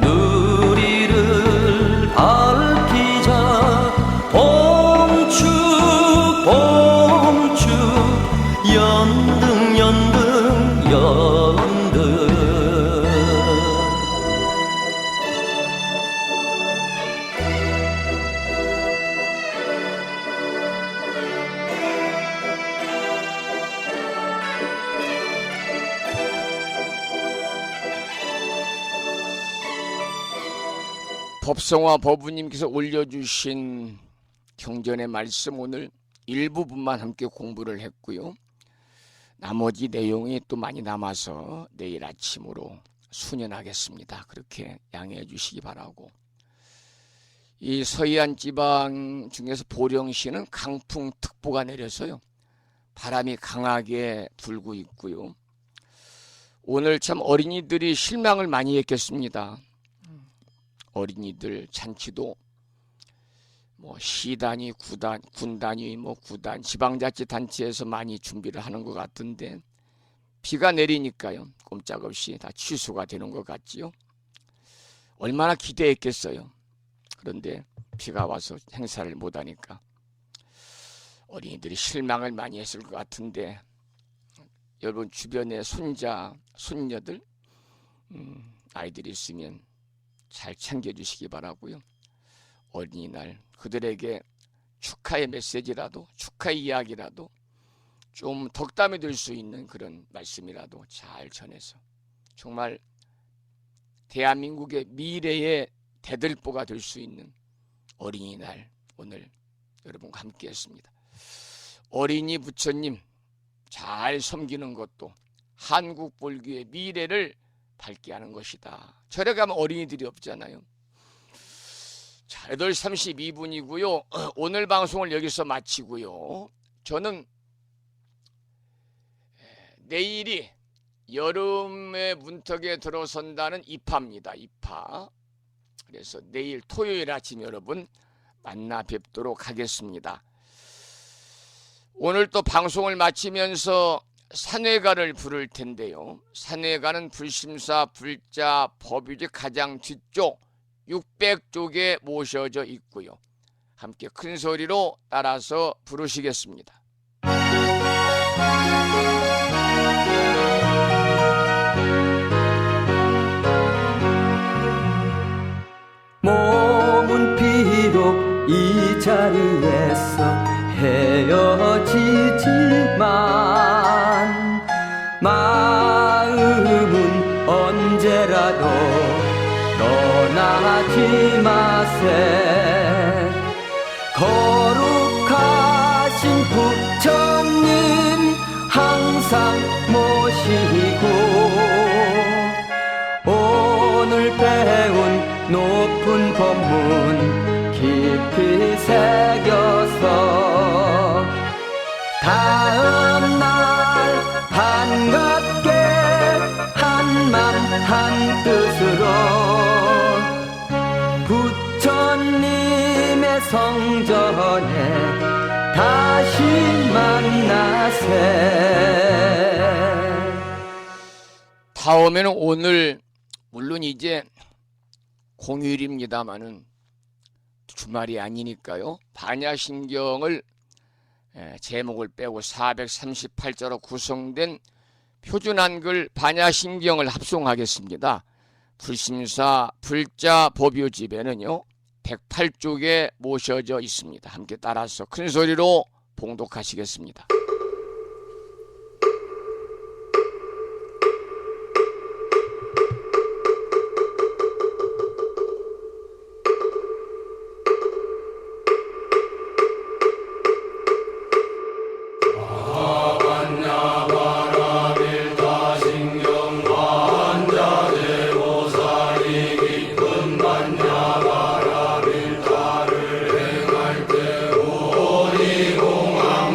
누리를 밝히자 봉축 연등 연등 연등 법성화 법우님께서 올려주신 경전의 말씀 오늘 일부분만 함께 공부를 했고요. 나머지 내용이 또 많이 남아서 내일 아침으로 수년하겠습니다. 그렇게 양해해 주시기 바라고. 이 서해안 지방 중에서 보령시는 강풍특보가 내려서요. 바람이 강하게 불고 있고요. 오늘 참 어린이들이 실망을 많이 했겠습니다. 어린이들 잔치도 뭐 시단위, 군단위, 구단, 지방자치단체에서 많이 준비를 하는 것 같은데 비가 내리니까요. 꼼짝없이 다 취소가 되는 것 같지요. 얼마나 기대했겠어요. 그런데 비가 와서 행사를 못하니까 어린이들이 실망을 많이 했을 것 같은데 여러분 주변에 손자, 손녀들 아이들이 있으면 잘 챙겨주시기 바라고요. 어린이날 그들에게 축하의 메시지라도 축하의 이야기라도 좀 덕담이 될 수 있는 그런 말씀이라도 잘 전해서 정말 대한민국의 미래의 대들보가 될 수 있는 어린이날 오늘 여러분과 함께 했습니다. 어린이 부처님 잘 섬기는 것도 한국 볼기의 미래를 밝게 하는 것이다. 절에 가면 어린이들이 없잖아요. 자, 8시 32분이고요. 오늘 방송을 여기서 마치고요. 저는 내일이 여름의 문턱에 들어선다는 입하입니다. 입하. 그래서 내일 토요일 아침 여러분 만나 뵙도록 하겠습니다. 오늘 또 방송을 마치면서 산회가를 부를 텐데요. 산회가는 불심사, 불자, 법유지 가장 뒤쪽 600쪽에 모셔져 있고요. 함께 큰 소리로 따라서 부르시겠습니다. 몸은 비록 이 자리에서 헤어지지만 마음은 언제라도 떠나지 마세. 거룩하신 부처님 항상 모시고 오늘 배운 높은 법문 깊이 새겨서 다음날 반갑게 한맘 한뜻으로 부처님의 성전에 다시 만나세. 다음에는 오늘 물론 이제 공휴일입니다마는 주말이 아니니까요. 반야심경을 제목을 빼고 438자로 구성된 표준 한글 반야심경을 합송하겠습니다. 불심사 불자 법요집에는요 108쪽에 모셔져 있습니다. 함께 따라서 큰 소리로 봉독하시겠습니다.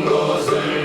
것을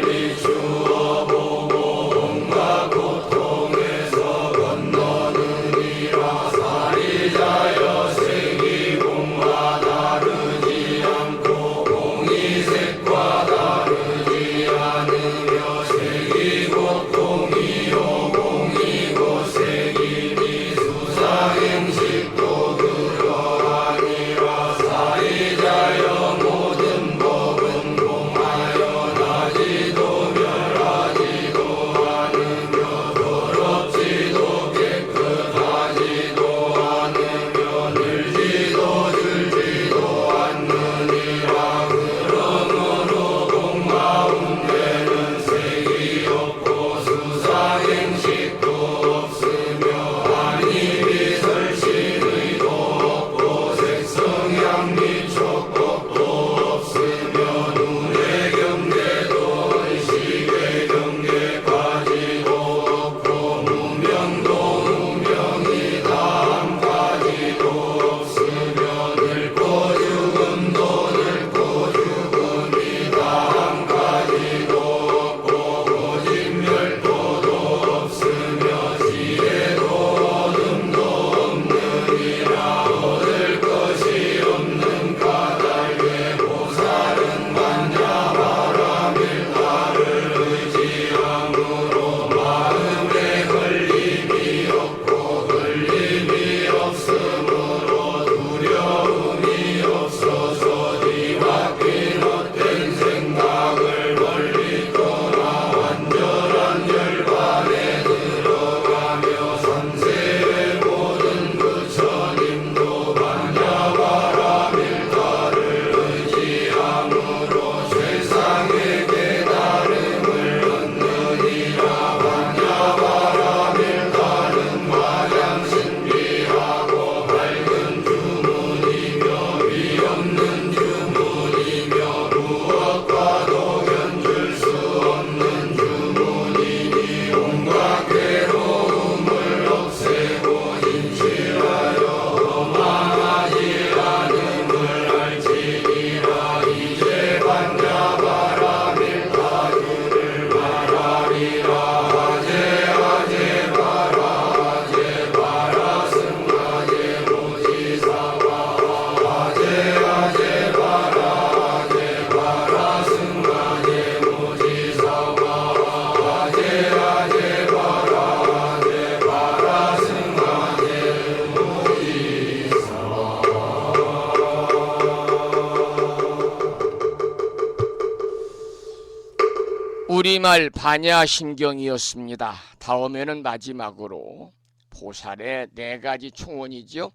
우리말 반야심경이었습니다. 다음에는 마지막으로 보살의 4가지 총원이죠.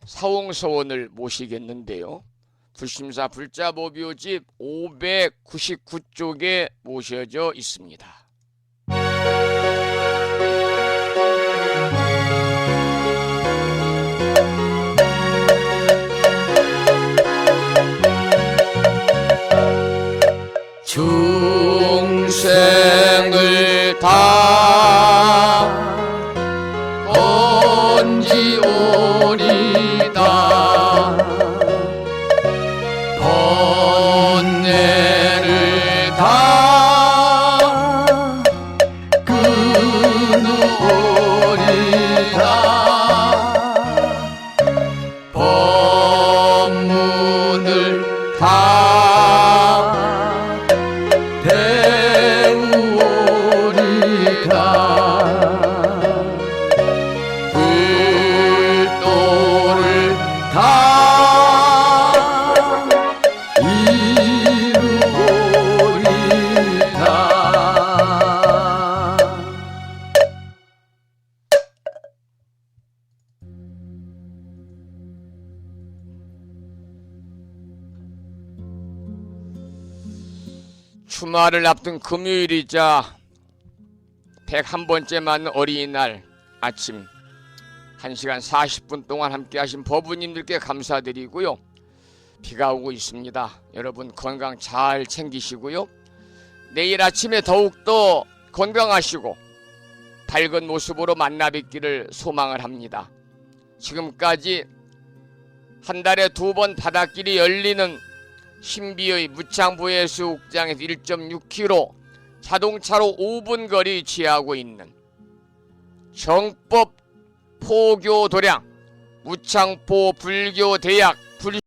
사홍서원을 모시겠는데요. 불심사 불자보묘집 599쪽에 모셔져 있습니다. 중생을 다 건지오리다 번뇌를 다 끊으오리다 법문을 다 불도를 다 이루리다. 주말을 앞둔 금요일이자 101번째 맞는 어린이날 아침 1시간 40분 동안 함께 하신 법우님들께 감사드리고요. 비가 오고 있습니다. 여러분 건강 잘 챙기시고요. 내일 아침에 더욱더 건강하시고 밝은 모습으로 만나 뵙기를 소망을 합니다. 지금까지 한 달에 2번 바닷길이 열리는 신비의 무창부예수욕장에서 1.6km 자동차로 5분 거리 위치하고 있는 정법 포교도량 무창포 불교대학